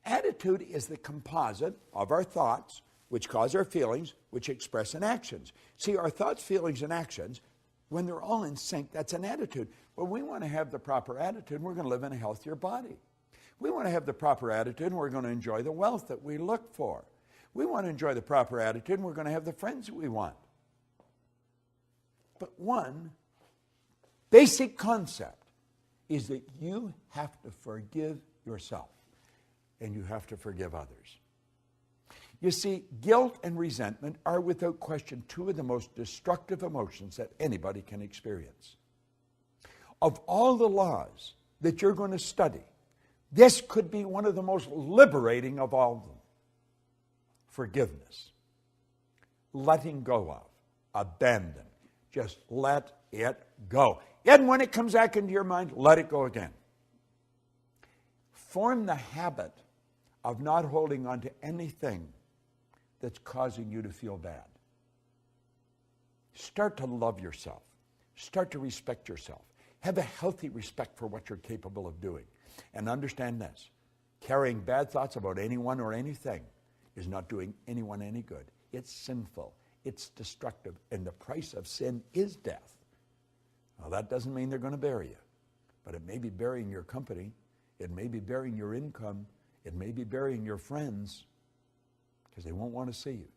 Attitude is the composite of our thoughts, which cause our feelings, which express in actions. See, our thoughts, feelings, and actions, when they're all in sync, that's an attitude. Well, we want to have the proper attitude, and we're going to live in a healthier body. We want to have the proper attitude, and we're going to enjoy the wealth that we look for. We want to enjoy the proper attitude, and we're going to have the friends that we want. But one basic concept is that you have to forgive yourself, and you have to forgive others. You see, guilt and resentment are without question two of the most destructive emotions that anybody can experience. Of all the laws that you're going to study, this could be one of the most liberating of all of them. Forgiveness. Letting go of. Abandon. Just let it go. And when it comes back into your mind, let it go again. Form the habit of not holding on to anything that's causing you to feel bad. Start to love yourself. Start to respect yourself. Have a healthy respect for what you're capable of doing. And understand this, carrying bad thoughts about anyone or anything is not doing anyone any good. It's sinful, it's destructive, and the price of sin is death. Now that doesn't mean they're going to bury you, but it may be burying your company, it may be burying your income, it may be burying your friends, because they won't want to see you.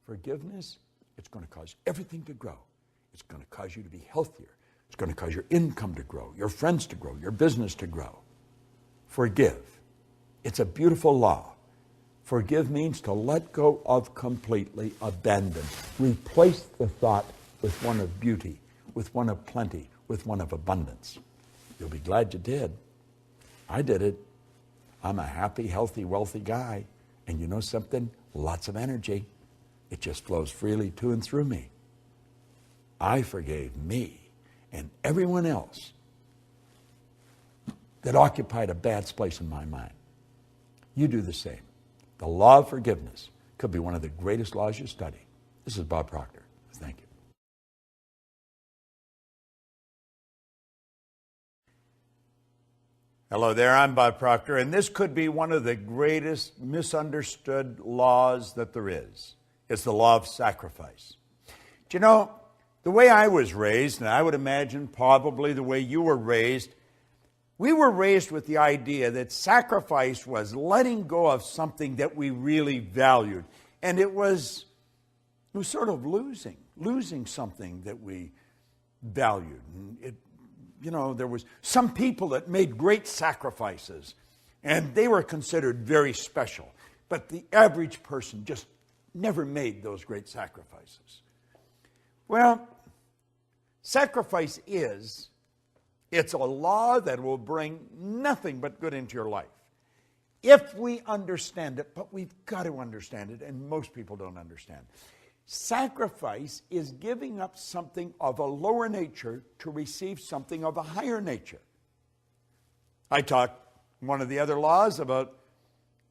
Forgiveness, it's going to cause everything to grow. It's going to cause you to be healthier. It's going to cause your income to grow, your friends to grow, your business to grow. Forgive. It's a beautiful law. Forgive means to let go of completely, abandon. Replace the thought with one of beauty, with one of plenty, with one of abundance. You'll be glad you did. I did it. I'm a happy, healthy, wealthy guy. And you know something? Lots of energy. It just flows freely to and through me. I forgave me and everyone else that occupied a bad place in my mind. You do the same. The law of forgiveness could be one of the greatest laws you study. This is Bob Proctor. Thank you. Hello there, I'm Bob Proctor, and this could be one of the greatest misunderstood laws that there is. It's the law of sacrifice. Do you know, the way I was raised, and I would imagine probably the way you were raised, we were raised with the idea that sacrifice was letting go of something that we really valued. And it was sort of losing something that we valued. And there was some people that made great sacrifices, and they were considered very special. But the average person just never made those great sacrifices. Well, sacrifice it's a law that will bring nothing but good into your life. If we understand it, but we've got to understand it, and most people don't understand. Sacrifice is giving up something of a lower nature to receive something of a higher nature. I talked one of the other laws about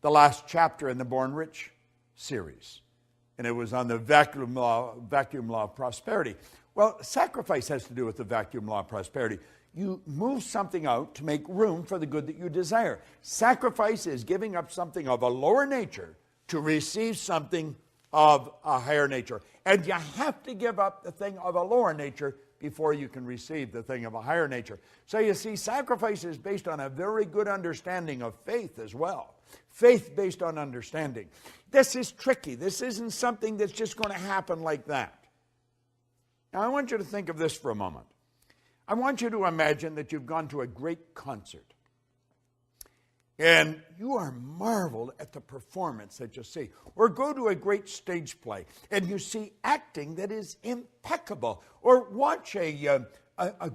the last chapter in the Born Rich series. And it was on the vacuum law of prosperity. Well, sacrifice has to do with the vacuum law of prosperity. You move something out to make room for the good that you desire. Sacrifice is giving up something of a lower nature to receive something of a higher nature. And you have to give up the thing of a lower nature before you can receive the thing of a higher nature. So you see, sacrifice is based on a very good understanding of faith as well. Faith based on understanding. This is tricky. This isn't something that's just going to happen like that. Now, I want you to think of this for a moment. I want you to imagine that you've gone to a great concert, and you are marveled at the performance that you see. Or go to a great stage play, and you see acting that is impeccable. Or watch a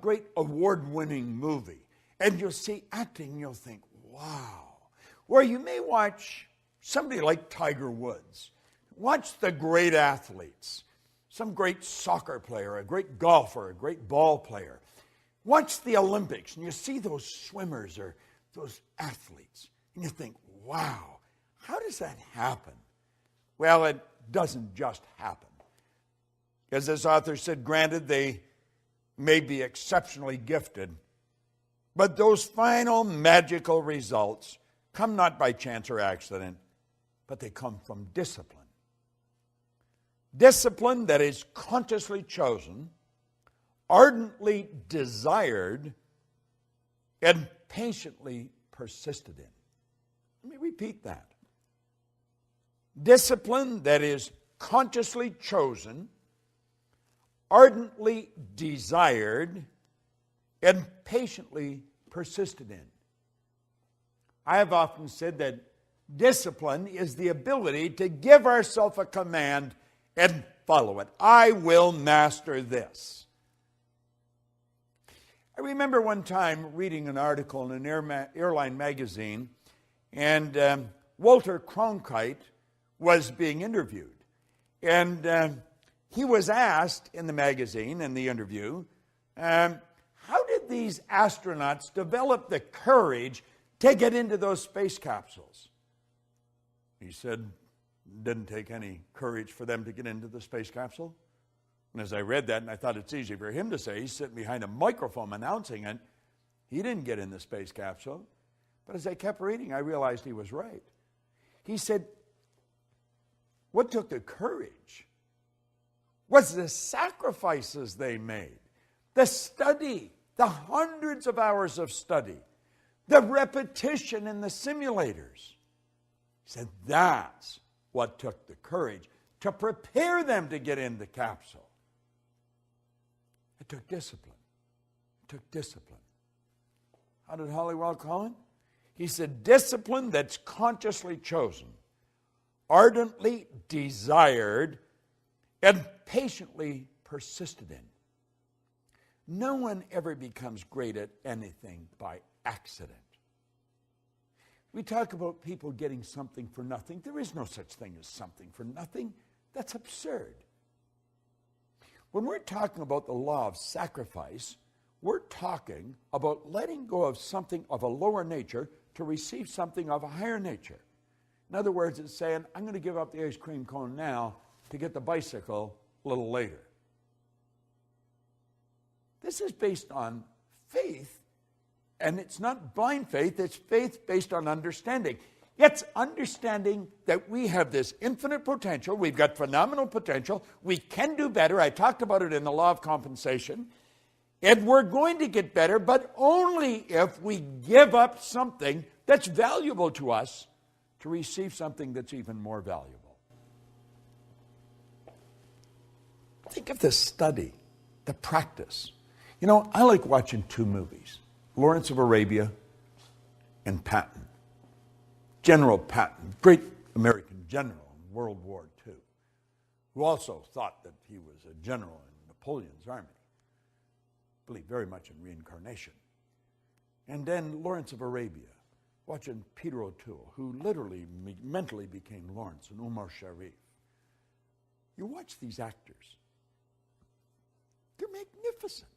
great award-winning movie, and you'll see acting, and you'll think, wow. Or you may watch somebody like Tiger Woods. Watch the great athletes, some great soccer player, a great golfer, a great ball player. Watch the Olympics, and you see those swimmers or those athletes, and you think, wow, how does that happen? Well, it doesn't just happen. As this author said, granted, they may be exceptionally gifted, but those final magical results come not by chance or accident, but they come from discipline. Discipline that is consciously chosen, ardently desired, and patiently persisted in. Let me repeat that. Discipline that is consciously chosen, ardently desired, and patiently persisted in. I have often said that discipline is the ability to give ourselves a command and follow it. I will master this. I remember one time reading an article in an airline magazine, and Walter Cronkite was being interviewed. And he was asked in the magazine, in the interview, how did these astronauts develop the courage to get into those space capsules? He said, it didn't take any courage for them to get into the space capsule. And as I read that, and I thought it's easy for him to say, he's sitting behind a microphone announcing it, he didn't get in the space capsule. But as I kept reading, I realized he was right. He said, what took the courage was the sacrifices they made, the study, the hundreds of hours of study, the repetition in the simulators. He said, that's what took the courage to prepare them to get in the capsule. It took discipline. It took discipline. How did Halliwell call it? He said, discipline that's consciously chosen, ardently desired, and patiently persisted in. No one ever becomes great at anything by accident. We talk about people getting something for nothing. There is no such thing as something for nothing. That's absurd. When we're talking about the law of sacrifice, we're talking about letting go of something of a lower nature to receive something of a higher nature. In other words, it's saying, I'm going to give up the ice cream cone now to get the bicycle a little later. This is based on faith, and it's not blind faith, it's faith based on understanding. It's understanding that we have this infinite potential, we've got phenomenal potential, we can do better. I talked about it in the law of compensation. And we're going to get better, but only if we give up something that's valuable to us to receive something that's even more valuable. Think of the study, the practice. You know, I like watching two movies, Lawrence of Arabia and Patton. General Patton, great American general in World War II, who also thought that he was a general in Napoleon's army. Believed very much in reincarnation. And then Lawrence of Arabia, watching Peter O'Toole, who literally mentally became Lawrence, and Umar Sharif. You watch these actors. They're magnificent.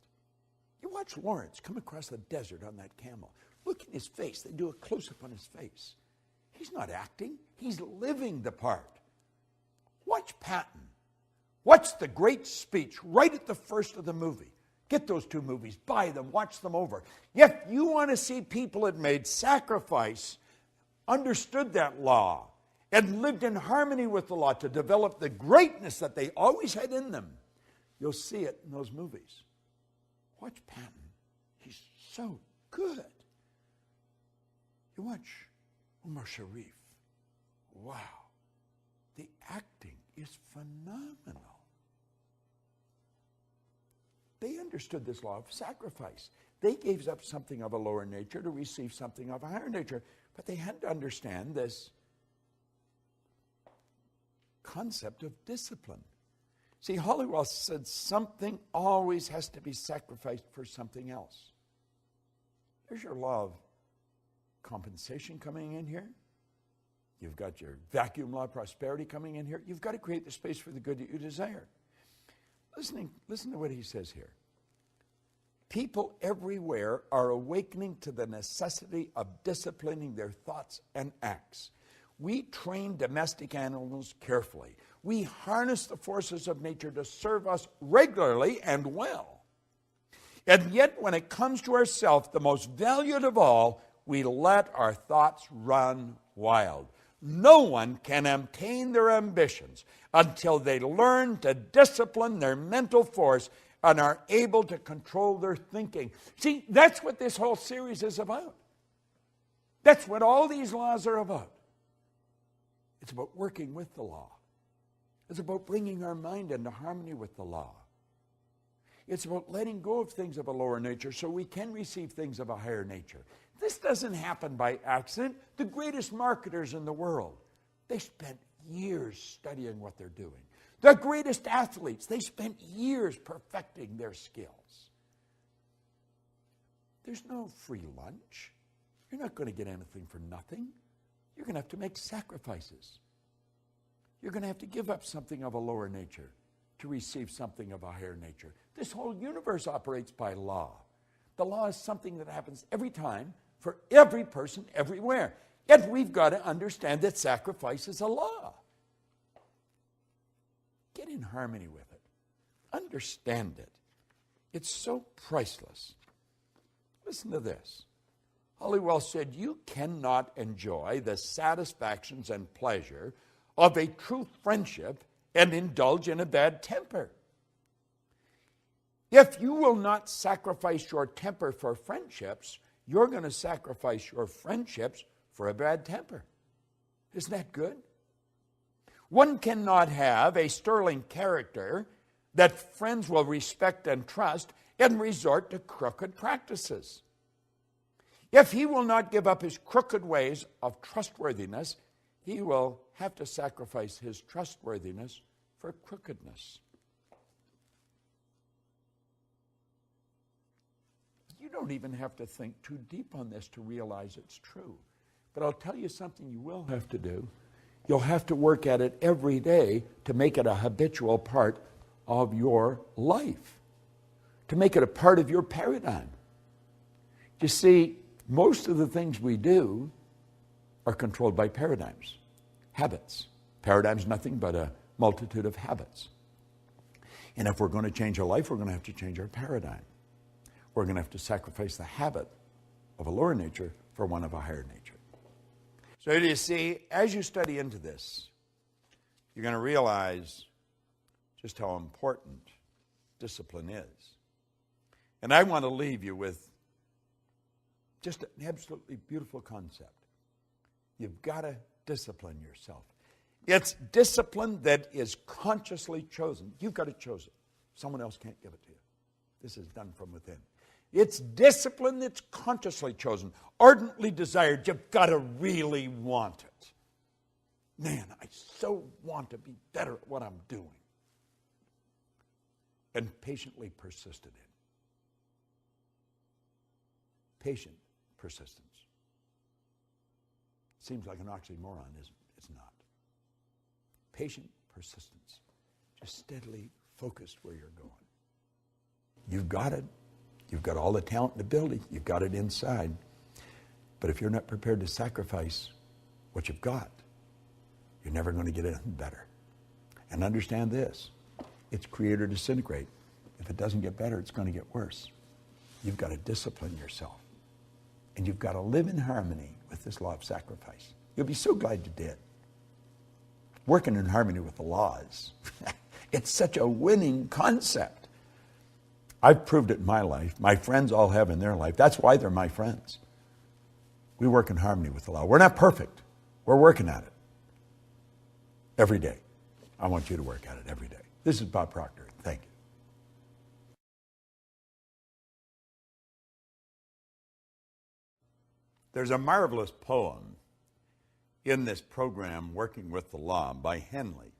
You watch Lawrence come across the desert on that camel. Look at his face. They do a close-up on his face. He's not acting. He's living the part. Watch Patton. Watch the great speech right at the first of the movie. Get those two movies, buy them, watch them over. If you want to see people that made sacrifice, understood that law, and lived in harmony with the law to develop the greatness that they always had in them, you'll see it in those movies. Watch Patton. He's so good. You watch Umar Sharif. Wow. is phenomenal. They understood this law of sacrifice. They gave up something of a lower nature to receive something of a higher nature. But they had to understand this concept of discipline. See, Hollywell said something always has to be sacrificed for something else. There's your law of compensation coming in here. You've got your vacuum law of prosperity coming in here. You've got to create the space for the good that you desire. Listen to what he says here. People everywhere are awakening to the necessity of disciplining their thoughts and acts. We train domestic animals carefully. We harness the forces of nature to serve us regularly and well. And yet, when it comes to ourselves, the most valued of all, we let our thoughts run wild. No one can obtain their ambitions until they learn to discipline their mental force and are able to control their thinking. See, that's what this whole series is about. That's what all these laws are about. It's about working with the law. It's about bringing our mind into harmony with the law. It's about letting go of things of a lower nature so we can receive things of a higher nature. This doesn't happen by accident. The greatest marketers in the world, they spent years studying what they're doing. The greatest athletes, they spent years perfecting their skills. There's no free lunch. You're not going to get anything for nothing. You're going to have to make sacrifices. You're going to have to give up something of a lower nature to receive something of a higher nature. This whole universe operates by law. The law is something that happens every time for every person everywhere. Yet we've got to understand that sacrifice is a law. Get in harmony with it. Understand it. It's so priceless. Listen to this. Hollywell said, you cannot enjoy the satisfactions and pleasure of a true friendship and indulge in a bad temper. If you will not sacrifice your temper for friendships, you're going to sacrifice your friendships for a bad temper. Isn't that good? One cannot have a sterling character that friends will respect and trust and resort to crooked practices. If he will not give up his crooked ways of trustworthiness, he will have to sacrifice his trustworthiness for crookedness. You don't even have to think too deep on this to realize it's true. But I'll tell you something you will have to do. You'll have to work at it every day to make it a habitual part of your life, to make it a part of your paradigm. You see, most of the things we do are controlled by paradigms, habits. Paradigm's nothing but a multitude of habits. And if we're going to change our life, we're going to have to change our paradigm. We're going to have to sacrifice the habit of a lower nature for one of a higher nature. So you see, as you study into this, you're going to realize just how important discipline is. And I want to leave you with just an absolutely beautiful concept. You've got to discipline yourself. It's discipline that is consciously chosen. You've got to choose it. Someone else can't give it to you. This is done from within. It's discipline that's consciously chosen, ardently desired. You've got to really want it. Man, I so want to be better at what I'm doing. And patiently persisted in. Patient persistence. Seems like an oxymoron, isn't it? It's not. Patient persistence. Just steadily focused where you're going. You've got it. You've got all the talent and ability. You've got it inside. But if you're not prepared to sacrifice what you've got, you're never going to get anything better. And understand this. It's create or disintegrate. If it doesn't get better, it's going to get worse. You've got to discipline yourself. And you've got to live in harmony with this law of sacrifice. You'll be so glad you did. Working in harmony with the laws. It's such a winning concept. I've proved it in my life. My friends all have in their life. That's why they're my friends. We work in harmony with the law. We're not perfect. We're working at it every day. I want you to work at it every day. This is Bob Proctor. Thank you. There's a marvelous poem in this program, Working with the Law, by Henley.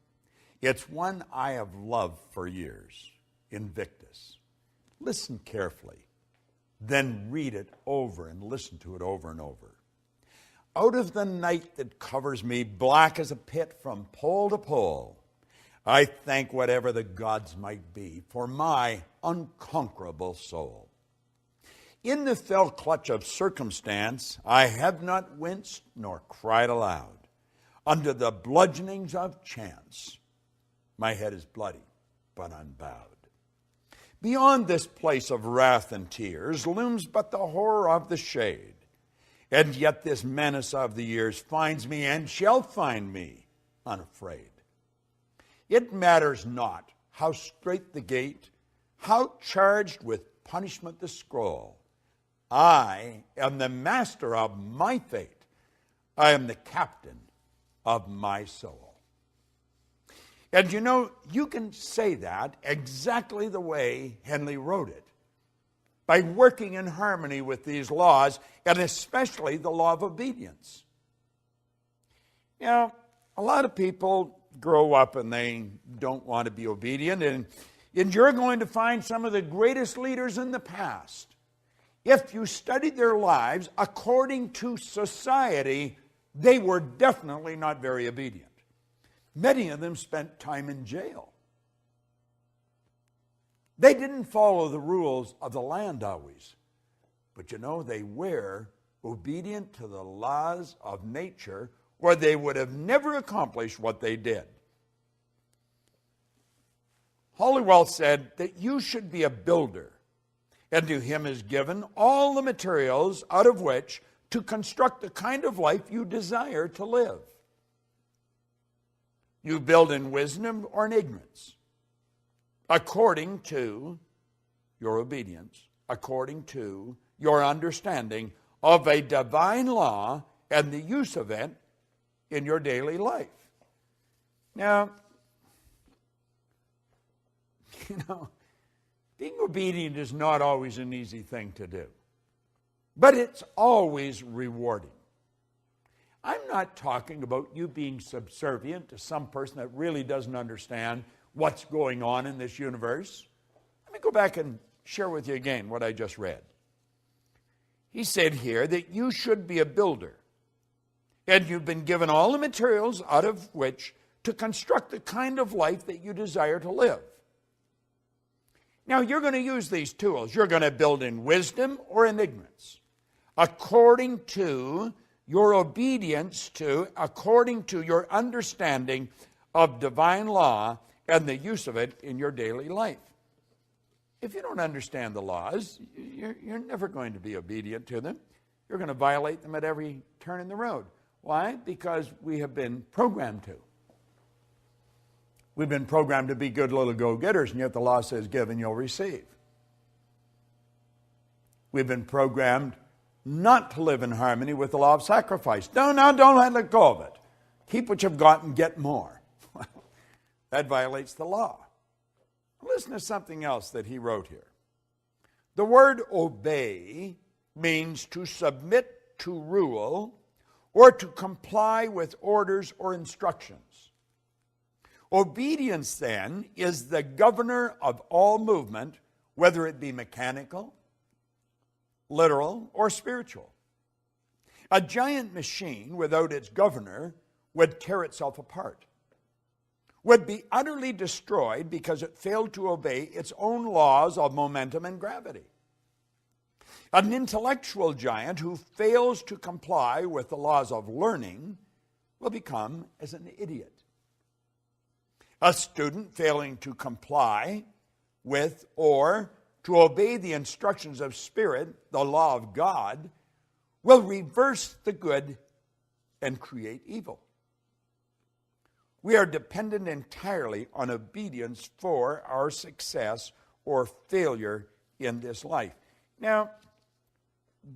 It's one I have loved for years, Invictus. Listen carefully, then read it over and listen to it over and over. Out of the night that covers me, black as a pit from pole to pole, I thank whatever the gods might be for my unconquerable soul. In the fell clutch of circumstance, I have not winced nor cried aloud. Under the bludgeonings of chance, my head is bloody but unbowed. Beyond this place of wrath and tears looms but the horror of the shade. And yet this menace of the years finds me and shall find me unafraid. It matters not how strait the gate, how charged with punishment the scroll. I am the master of my fate. I am the captain of my soul. And you know, you can say that exactly the way Henley wrote it, by working in harmony with these laws, and especially the law of obedience. You know, a lot of people grow up and they don't want to be obedient, and you're going to find some of the greatest leaders in the past. If you studied their lives according to society, they were definitely not very obedient. Many of them spent time in jail. They didn't follow the rules of the land always. But you know, they were obedient to the laws of nature, or they would have never accomplished what they did. Halliwell said that you should be a builder, and to him is given all the materials out of which to construct the kind of life you desire to live. You build in wisdom or in ignorance, according to your obedience, according to your understanding of a divine law and the use of it in your daily life. Now, you know, being obedient is not always an easy thing to do, but it's always rewarding. I'm not talking about you being subservient to some person that really doesn't understand what's going on in this universe. Let me go back and share with you again what I just read. He said here that you should be a builder, and you've been given all the materials out of which to construct the kind of life that you desire to live. Now, you're going to use these tools. You're going to build in wisdom or in ignorance, according to your obedience to, according to your understanding of divine law and the use of it in your daily life. If you don't understand the laws, you're never going to be obedient to them. You're going to violate them at every turn in the road. Why? Because we have been programmed to. We've been programmed to be good little go-getters, and yet the law says, give and you'll receive. We've been programmed not to live in harmony with the law of sacrifice. Don't let go of it. Keep what you've got and get more. That violates the law. Listen to something else that he wrote here. The word obey means to submit to rule or to comply with orders or instructions. Obedience, then, is the governor of all movement, whether it be mechanical, literal, or spiritual. A giant machine without its governor would tear itself apart, would be utterly destroyed because it failed to obey its own laws of momentum and gravity. An intellectual giant who fails to comply with the laws of learning will become as an idiot. A student failing to comply with or to obey the instructions of Spirit, the law of God, will reverse the good and create evil. We are dependent entirely on obedience for our success or failure in this life. Now,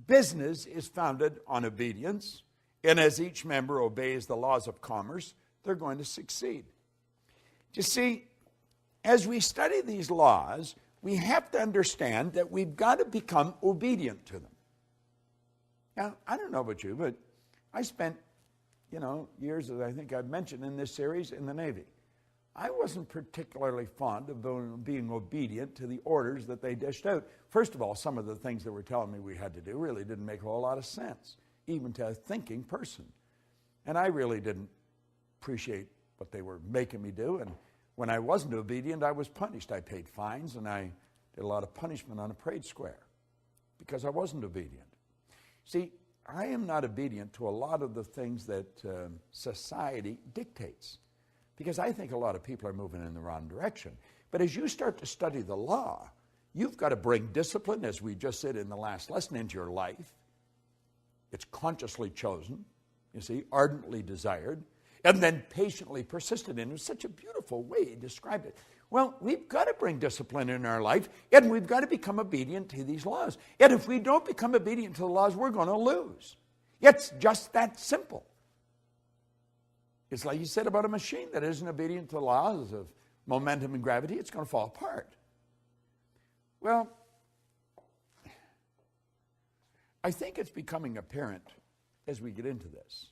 business is founded on obedience, and as each member obeys the laws of commerce, they're going to succeed. You see, as we study these laws, we have to understand that we've got to become obedient to them. Now, I don't know about you, but I spent, years, as I think I've mentioned in this series, in the Navy. I wasn't particularly fond of being obedient to the orders that they dished out. First of all, some of the things they were telling me we had to do really didn't make a whole lot of sense, even to a thinking person. And I really didn't appreciate what they were making me do. And when I wasn't obedient, I was punished. I paid fines, and I did a lot of punishment on a parade square because I wasn't obedient. See, I am not obedient to a lot of the things that society dictates, because I think a lot of people are moving in the wrong direction. But as you start to study the law, you've got to bring discipline, as we just said in the last lesson, into your life. It's consciously chosen, you see, ardently desired, and then patiently persisted in. It's such a beautiful way he described it. Well, we've got to bring discipline in our life, and we've got to become obedient to these laws. And if we don't become obedient to the laws, we're going to lose. It's just that simple. It's like you said about a machine that isn't obedient to the laws of momentum and gravity, it's going to fall apart. Well, I think it's becoming apparent as we get into this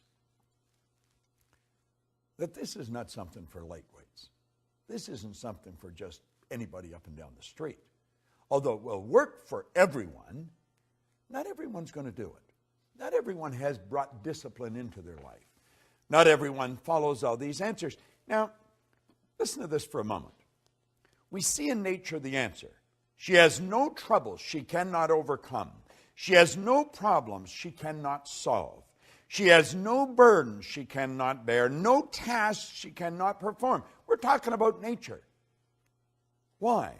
that this is not something for lightweights. This isn't something for just anybody up and down the street. Although it will work for everyone, not everyone's going to do it. Not everyone has brought discipline into their life. Not everyone follows all these answers. Now, listen to this for a moment. We see in nature the answer. She has no troubles she cannot overcome. She has no problems she cannot solve. She has no burdens she cannot bear, no tasks she cannot perform. We're talking about nature. Why?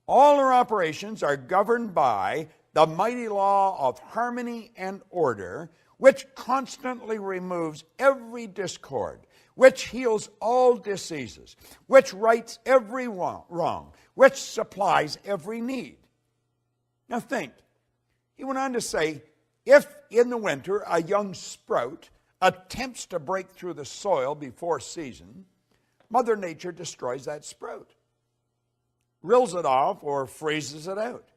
All her operations are governed by the mighty law of harmony and order, which constantly removes every discord, which heals all diseases, which rights every wrong, which supplies every need. Now think, he went on to say, if in the winter a young sprout attempts to break through the soil before season, Mother Nature destroys that sprout, rills it off, or freezes it out.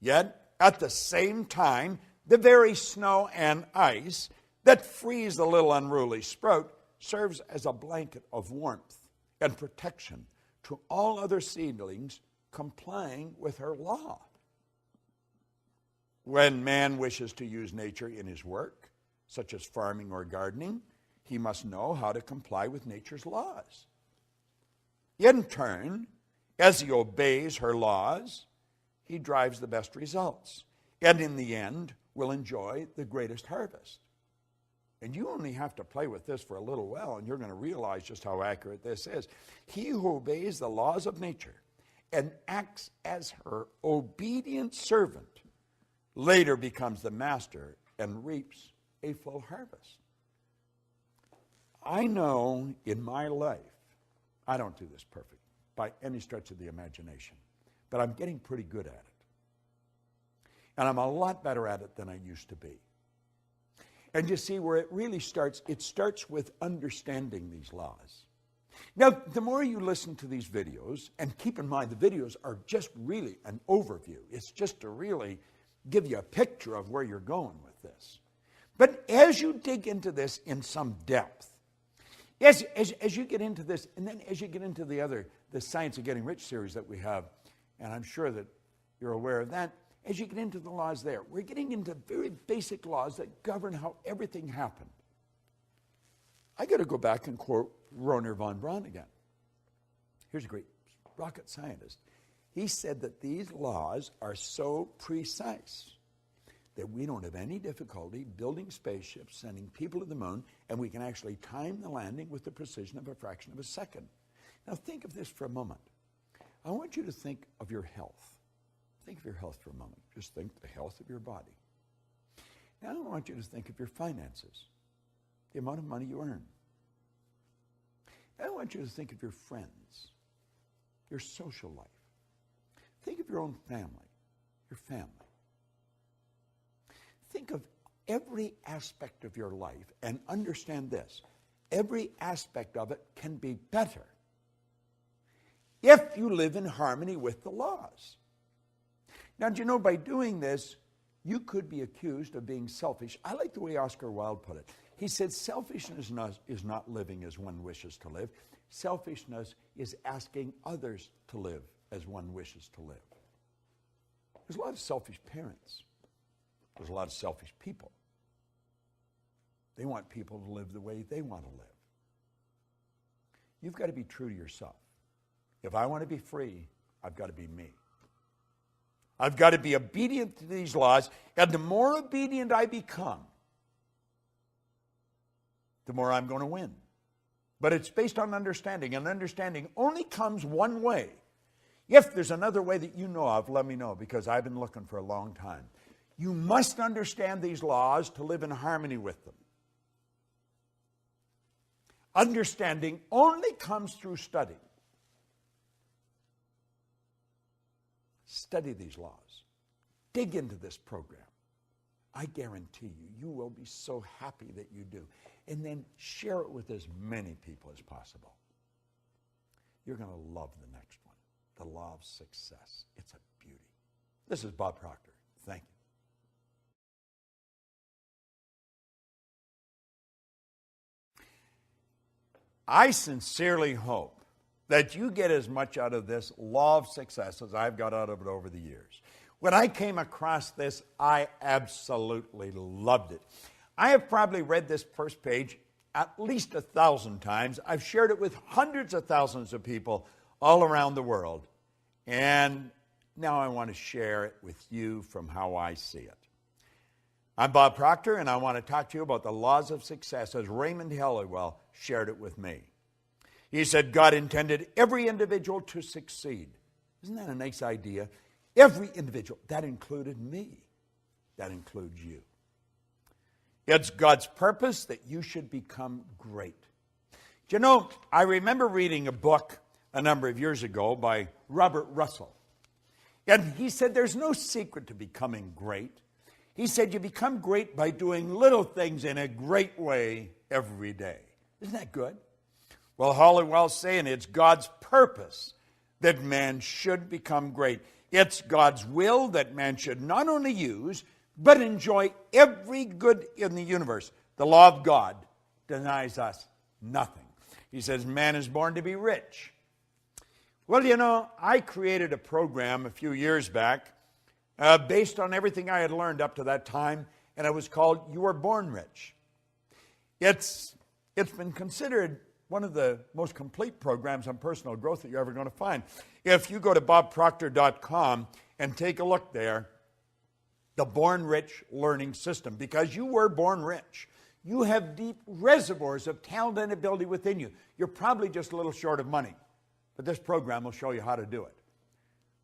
Yet, at the same time, the very snow and ice that freeze the little unruly sprout serves as a blanket of warmth and protection to all other seedlings complying with her law. When man wishes to use nature in his work, such as farming or gardening, he must know how to comply with nature's laws. In turn, as he obeys her laws, he drives the best results, and in the end will enjoy the greatest harvest. And you only have to play with this for a little while, and you're going to realize just how accurate this is. He who obeys the laws of nature and acts as her obedient servant later becomes the master and reaps a full harvest. I know in my life, I don't do this perfect by any stretch of the imagination, but I'm getting pretty good at it. And I'm a lot better at it than I used to be. And you see where it really starts, it starts with understanding these laws. Now, the more you listen to these videos, and keep in mind the videos are just really an overview. It's just to really give you a picture of where you're going with this. But as you dig into this in some depth, as you get into this, and then as you get into the Science of Getting Rich series that we have, and I'm sure that you're aware of that, as you get into the laws there, we're getting into very basic laws that govern how everything happened. I got to go back and quote Wernher von Braun again. Here's a great rocket scientist. He said that these laws are so precise that we don't have any difficulty building spaceships, sending people to the moon, and we can actually time the landing with the precision of a fraction of a second. Now think of this for a moment. I want you to think of your health. Think of your health for a moment. Just think the health of your body. Now I want you to think of your finances, the amount of money you earn. Now I want you to think of your friends, your social life. Think of your own family, your family. Think of every aspect of your life and understand this. Every aspect of it can be better if you live in harmony with the laws. Now, do you know, by doing this, you could be accused of being selfish. I like the way Oscar Wilde put it. He said, selfishness is not living as one wishes to live. Selfishness is asking others to live as one wishes to live. There's a lot of selfish parents. There's a lot of selfish people. They want people to live the way they want to live. You've got to be true to yourself. If I want to be free, I've got to be me. I've got to be obedient to these laws, and the more obedient I become, the more I'm going to win. But it's based on understanding, and understanding only comes one way. If there's another way that you know of, let me know, because I've been looking for a long time. You must understand these laws to live in harmony with them. Understanding only comes through study. Study these laws. Dig into this program. I guarantee you, you will be so happy that you do. And then share it with as many people as possible. You're going to love the next one. The law of success. It's a beauty. This is Bob Proctor. Thank you. I sincerely hope that you get as much out of this law of success as I've got out of it over the years. When I came across this, I absolutely loved it. I have probably read this first page at least 1,000 times. I've shared it with hundreds of thousands of people all around the world. And now I want to share it with you from how I see it. I'm Bob Proctor, and I want to talk to you about the laws of success as Raymond Halliwell shared it with me. He said, God intended every individual to succeed. Isn't that a nice idea? Every individual. That included me. That includes you. It's God's purpose that you should become great. Do you know, I remember reading a book a number of years ago by Robert Russell. And he said there's no secret to becoming great. He said you become great by doing little things in a great way every day. Isn't that good? Well, Halliwell's saying it's God's purpose that man should become great. It's God's will that man should not only use, but enjoy every good in the universe. The law of God denies us nothing. He says man is born to be rich. Well, you know, I created a program a few years back based on everything I had learned up to that time, and it was called You Were Born Rich. It's been considered one of the most complete programs on personal growth that you're ever going to find. If you go to bobproctor.com and take a look there, the Born Rich Learning System, because you were born rich. You have deep reservoirs of talent and ability within you. You're probably just a little short of money, but this program will show you how to do it.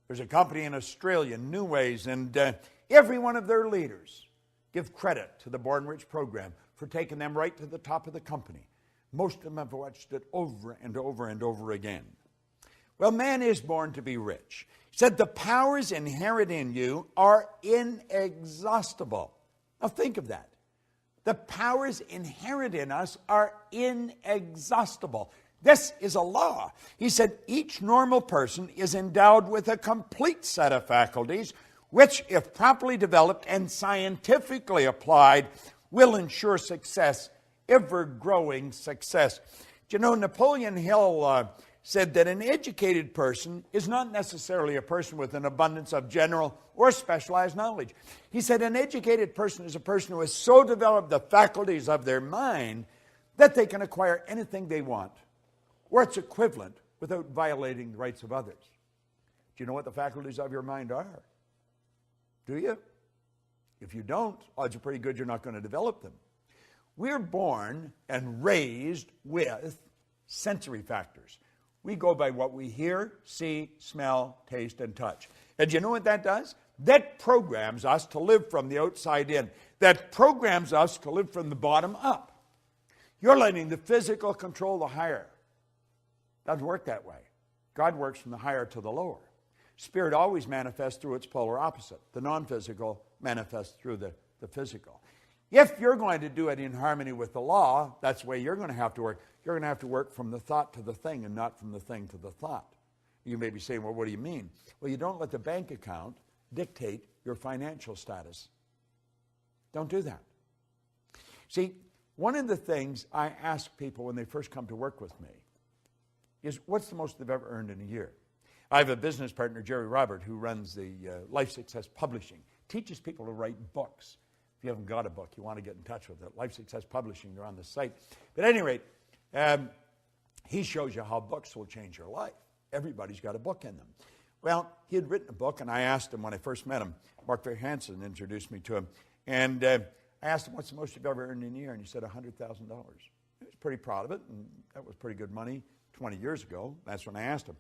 There's a company in Australia, New Ways, and every one of their leaders give credit to the Born Rich program for taking them right to the top of the company. Most of them have watched it over and over and over again. Well, man is born to be rich. He said the powers inherent in you are inexhaustible. Now think of that. The powers inherent in us are inexhaustible. This is a law. He said each normal person is endowed with a complete set of faculties which, if properly developed and scientifically applied, will ensure success, ever-growing success. Do you know, Napoleon Hill said that an educated person is not necessarily a person with an abundance of general or specialized knowledge. He said an educated person is a person who has so developed the faculties of their mind that they can acquire anything they want, or its equivalent, without violating the rights of others. Do you know what the faculties of your mind are? Do you? If you don't, odds are pretty good you're not going to develop them. We're born and raised with sensory factors. We go by what we hear, see, smell, taste, and touch. And you know what that does? That programs us to live from the outside in. That programs us to live from the bottom up. You're letting the physical control the higher. Doesn't work that way. God works from the higher to the lower. Spirit always manifests through its polar opposite. The non-physical manifests through the physical. If you're going to do it in harmony with the law, that's the way you're going to have to work. You're going to have to work from the thought to the thing and not from the thing to the thought. You may be saying, well, what do you mean? Well, you don't let the bank account dictate your financial status. Don't do that. See, one of the things I ask people when they first come to work with me is, what's the most they've ever earned in a year? I have a business partner, Jerry Robert, who runs the Life Success Publishing, teaches people to write books. If you haven't got a book, you want to get in touch with it. Life Success Publishing, they're on the site. But at any rate, he shows you how books will change your life. Everybody's got a book in them. Well, he had written a book, and I asked him when I first met him, Mark Hansen introduced me to him, and I asked him, what's the most you've ever earned in a year? And he said $100,000. He was pretty proud of it, and that was pretty good money 20 years ago. That's when I asked him.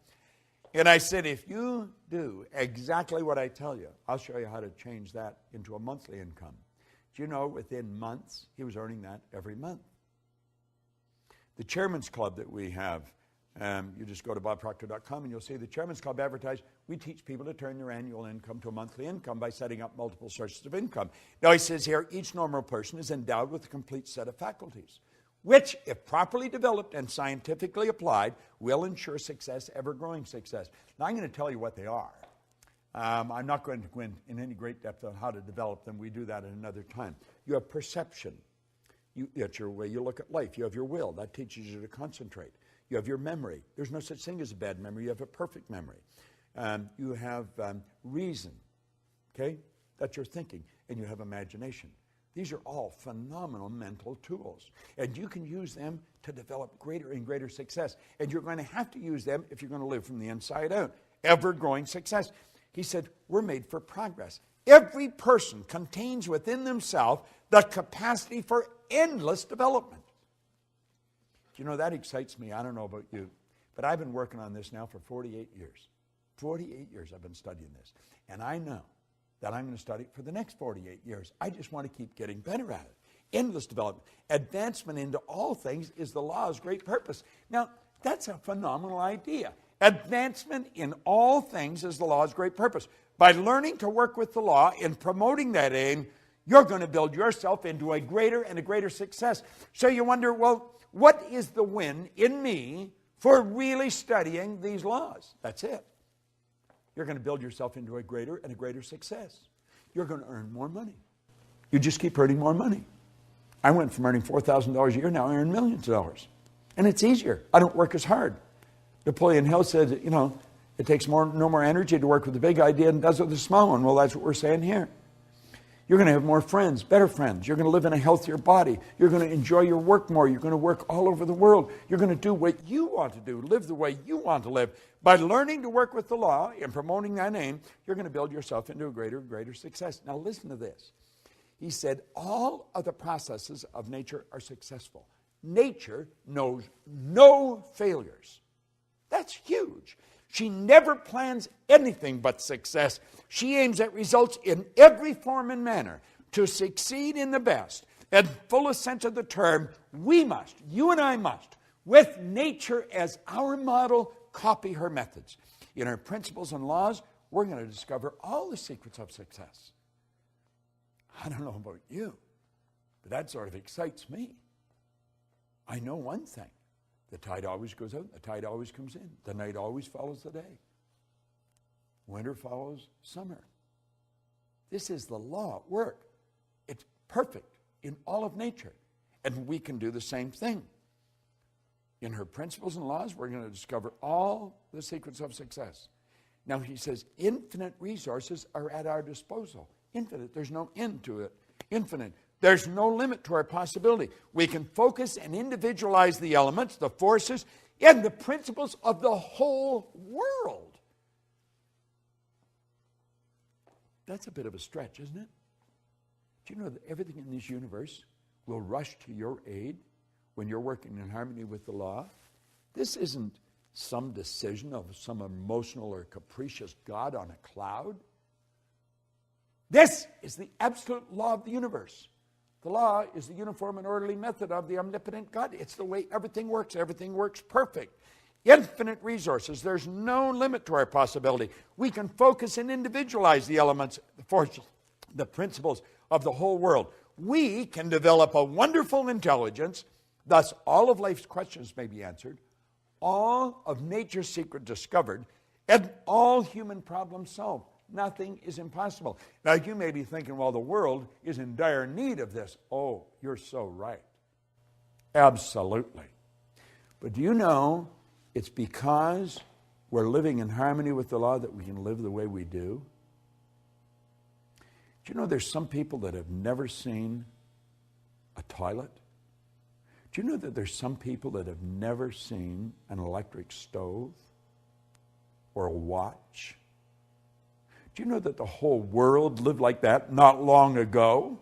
And I said, if you do exactly what I tell you, I'll show you how to change that into a monthly income. Do you know, within months, he was earning that every month. The Chairman's Club that we have, you just go to bobproctor.com and you'll see the Chairman's Club advertised. We teach people to turn their annual income to a monthly income by setting up multiple sources of income. Now he says here, each normal person is endowed with a complete set of faculties, which, if properly developed and scientifically applied, will ensure success, ever-growing success. Now, I'm going to tell you what they are. I'm not going to go in any great depth on how to develop them. We do that at another time. You have perception. That's your way you look at life. You have your will. That teaches you to concentrate. You have your memory. There's no such thing as a bad memory. You have a perfect memory. You have reason. Okay? That's your thinking. And you have imagination. These are all phenomenal mental tools. And you can use them to develop greater and greater success. And you're going to have to use them if you're going to live from the inside out. Ever-growing success. He said, we're made for progress. Every person contains within themselves the capacity for endless development. Do you know, that excites me. I don't know about you, but I've been working on this now for 48 years. 48 years I've been studying this. And I know that I'm going to study it for the next 48 years. I just want to keep getting better at it. Endless development. Advancement into all things is the law's great purpose. Now, that's a phenomenal idea. Advancement in all things is the law's great purpose. By learning to work with the law and promoting that aim, you're going to build yourself into a greater and a greater success. So you wonder, well, what is the win in me for really studying these laws? That's it. You're going to build yourself into a greater and a greater success. You're going to earn more money. You just keep earning more money. I went from earning $4,000 a year, now I earn millions of dollars. And it's easier. I don't work as hard. Napoleon Hill said, it takes no more energy to work with the big idea than it does with the small one. Well, that's what we're saying here. You're going to have more friends, better friends. You're going to live in a healthier body. You're going to enjoy your work more. You're going to work all over the world. You're going to do what you want to do, live the way you want to live. By learning to work with the law and promoting that aim, you're going to build yourself into a greater and greater success. Now listen to this. He said, all of the processes of nature are successful. Nature knows no failures. That's huge. She never plans anything but success. She aims at results in every form and manner. To succeed in the best and fullest sense of the term, we must, you and I must, with nature as our model, copy her methods. In her principles and laws, we're going to discover all the secrets of success. I don't know about you, but that sort of excites me. I know one thing. The tide always goes out, the tide always comes in. The night always follows the day. Winter follows summer. This is the law at work. It's perfect in all of nature. And we can do the same thing. In her principles and laws, we're going to discover all the secrets of success. Now, he says, infinite resources are at our disposal. Infinite. There's no end to it. Infinite. There's no limit to our possibility. We can focus and individualize the elements, the forces, and the principles of the whole world. That's a bit of a stretch, isn't it? Do you know that everything in this universe will rush to your aid when you're working in harmony with the law? This isn't some decision of some emotional or capricious God on a cloud. This is the absolute law of the universe. The law is the uniform and orderly method of the omnipotent God. It's the way everything works. Everything works perfect. Infinite resources. There's no limit to our possibility. We can focus and individualize the elements, the forces, the principles of the whole world. We can develop a wonderful intelligence. Thus, all of life's questions may be answered. All of nature's secret discovered. And all human problems solved. Nothing is impossible. Now, you may be thinking, well, the world is in dire need of this. Oh, you're so right. Absolutely. But do you know it's because we're living in harmony with the law that we can live the way we do? Do you know there's some people that have never seen a toilet? Do you know that there's some people that have never seen an electric stove or a watch? Do you know that the whole world lived like that not long ago?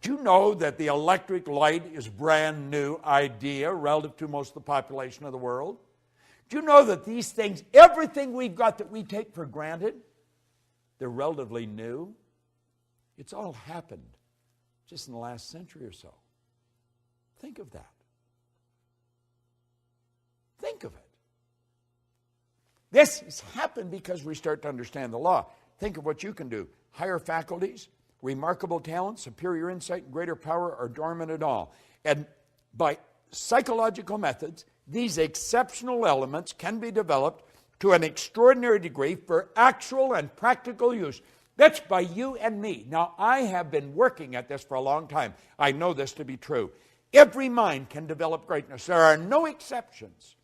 Do you know that the electric light is a brand new idea relative to most of the population of the world? Do you know that these things, everything we've got that we take for granted, they're relatively new? It's all happened just in the last century or so. Think of that. Think of it. This has happened because we start to understand the law. Think of what you can do. Higher faculties, remarkable talent, superior insight, and greater power are dormant at all. And by psychological methods, these exceptional elements can be developed to an extraordinary degree for actual and practical use. That's by you and me. Now, I have been working at this for a long time. I know this to be true. Every mind can develop greatness. There are no exceptions.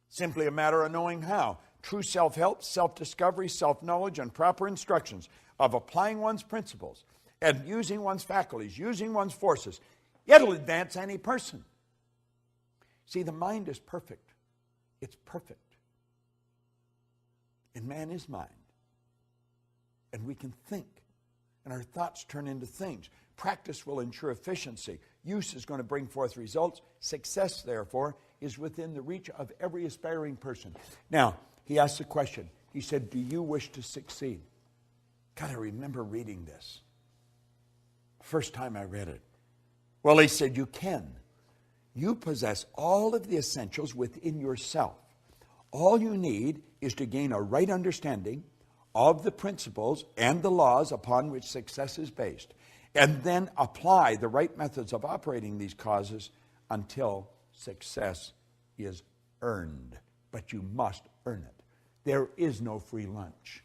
Simply a matter of knowing how. True self-help, self-discovery, self-knowledge, and proper instructions of applying one's principles and using one's faculties, using one's forces. It'll advance any person. See, the mind is perfect. It's perfect. And man is mind. And we can think. And our thoughts turn into things. Practice will ensure efficiency. Use is going to bring forth results. Success, therefore, is within the reach of every aspiring person. Now, he asked a question. He said, do you wish to succeed? God, I remember reading this. First time I read it. Well, he said, you can. You possess all of the essentials within yourself. All you need is to gain a right understanding of the principles and the laws upon which success is based, and then apply the right methods of operating these causes until success is earned. But you must earn it. There is no free lunch.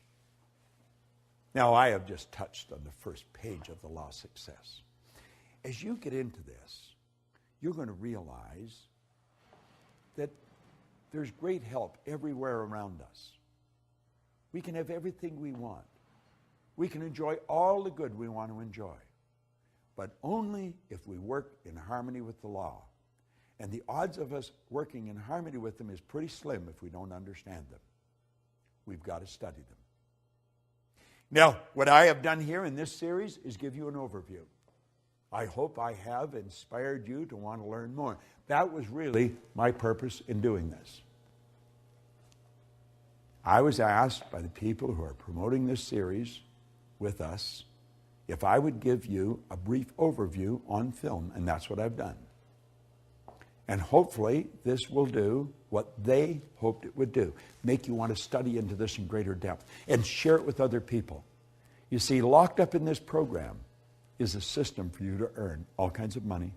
Now, I have just touched on the first page of the law of success. As you get into this, you're going to realize that there's great help everywhere around us. We can have everything we want. We can enjoy all the good we want to enjoy, but only if we work in harmony with the law. And the odds of us working in harmony with them is pretty slim if we don't understand them. We've got to study them. Now, what I have done here in this series is give you an overview. I hope I have inspired you to want to learn more. That was really my purpose in doing this. I was asked by the people who are promoting this series with us if I would give you a brief overview on film, and that's what I've done. And hopefully this will do what they hoped it would do, make you want to study into this in greater depth and share it with other people. You see, locked up in this program is a system for you to earn all kinds of money,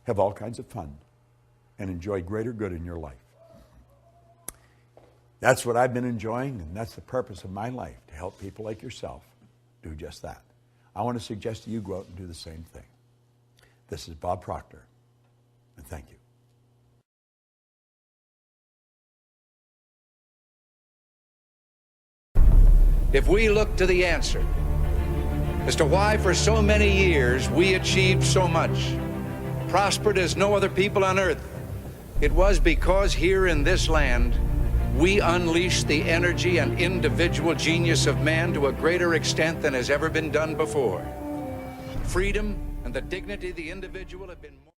have all kinds of fun, and enjoy greater good in your life. That's what I've been enjoying, and that's the purpose of my life, to help people like yourself do just that. I want to suggest to you go out and do the same thing. This is Bob Proctor, and thank you. If we look to the answer as to why for so many years we achieved so much, prospered as no other people on earth, it was because here in this land we unleashed the energy and individual genius of man to a greater extent than has ever been done before. Freedom and the dignity of the individual have been more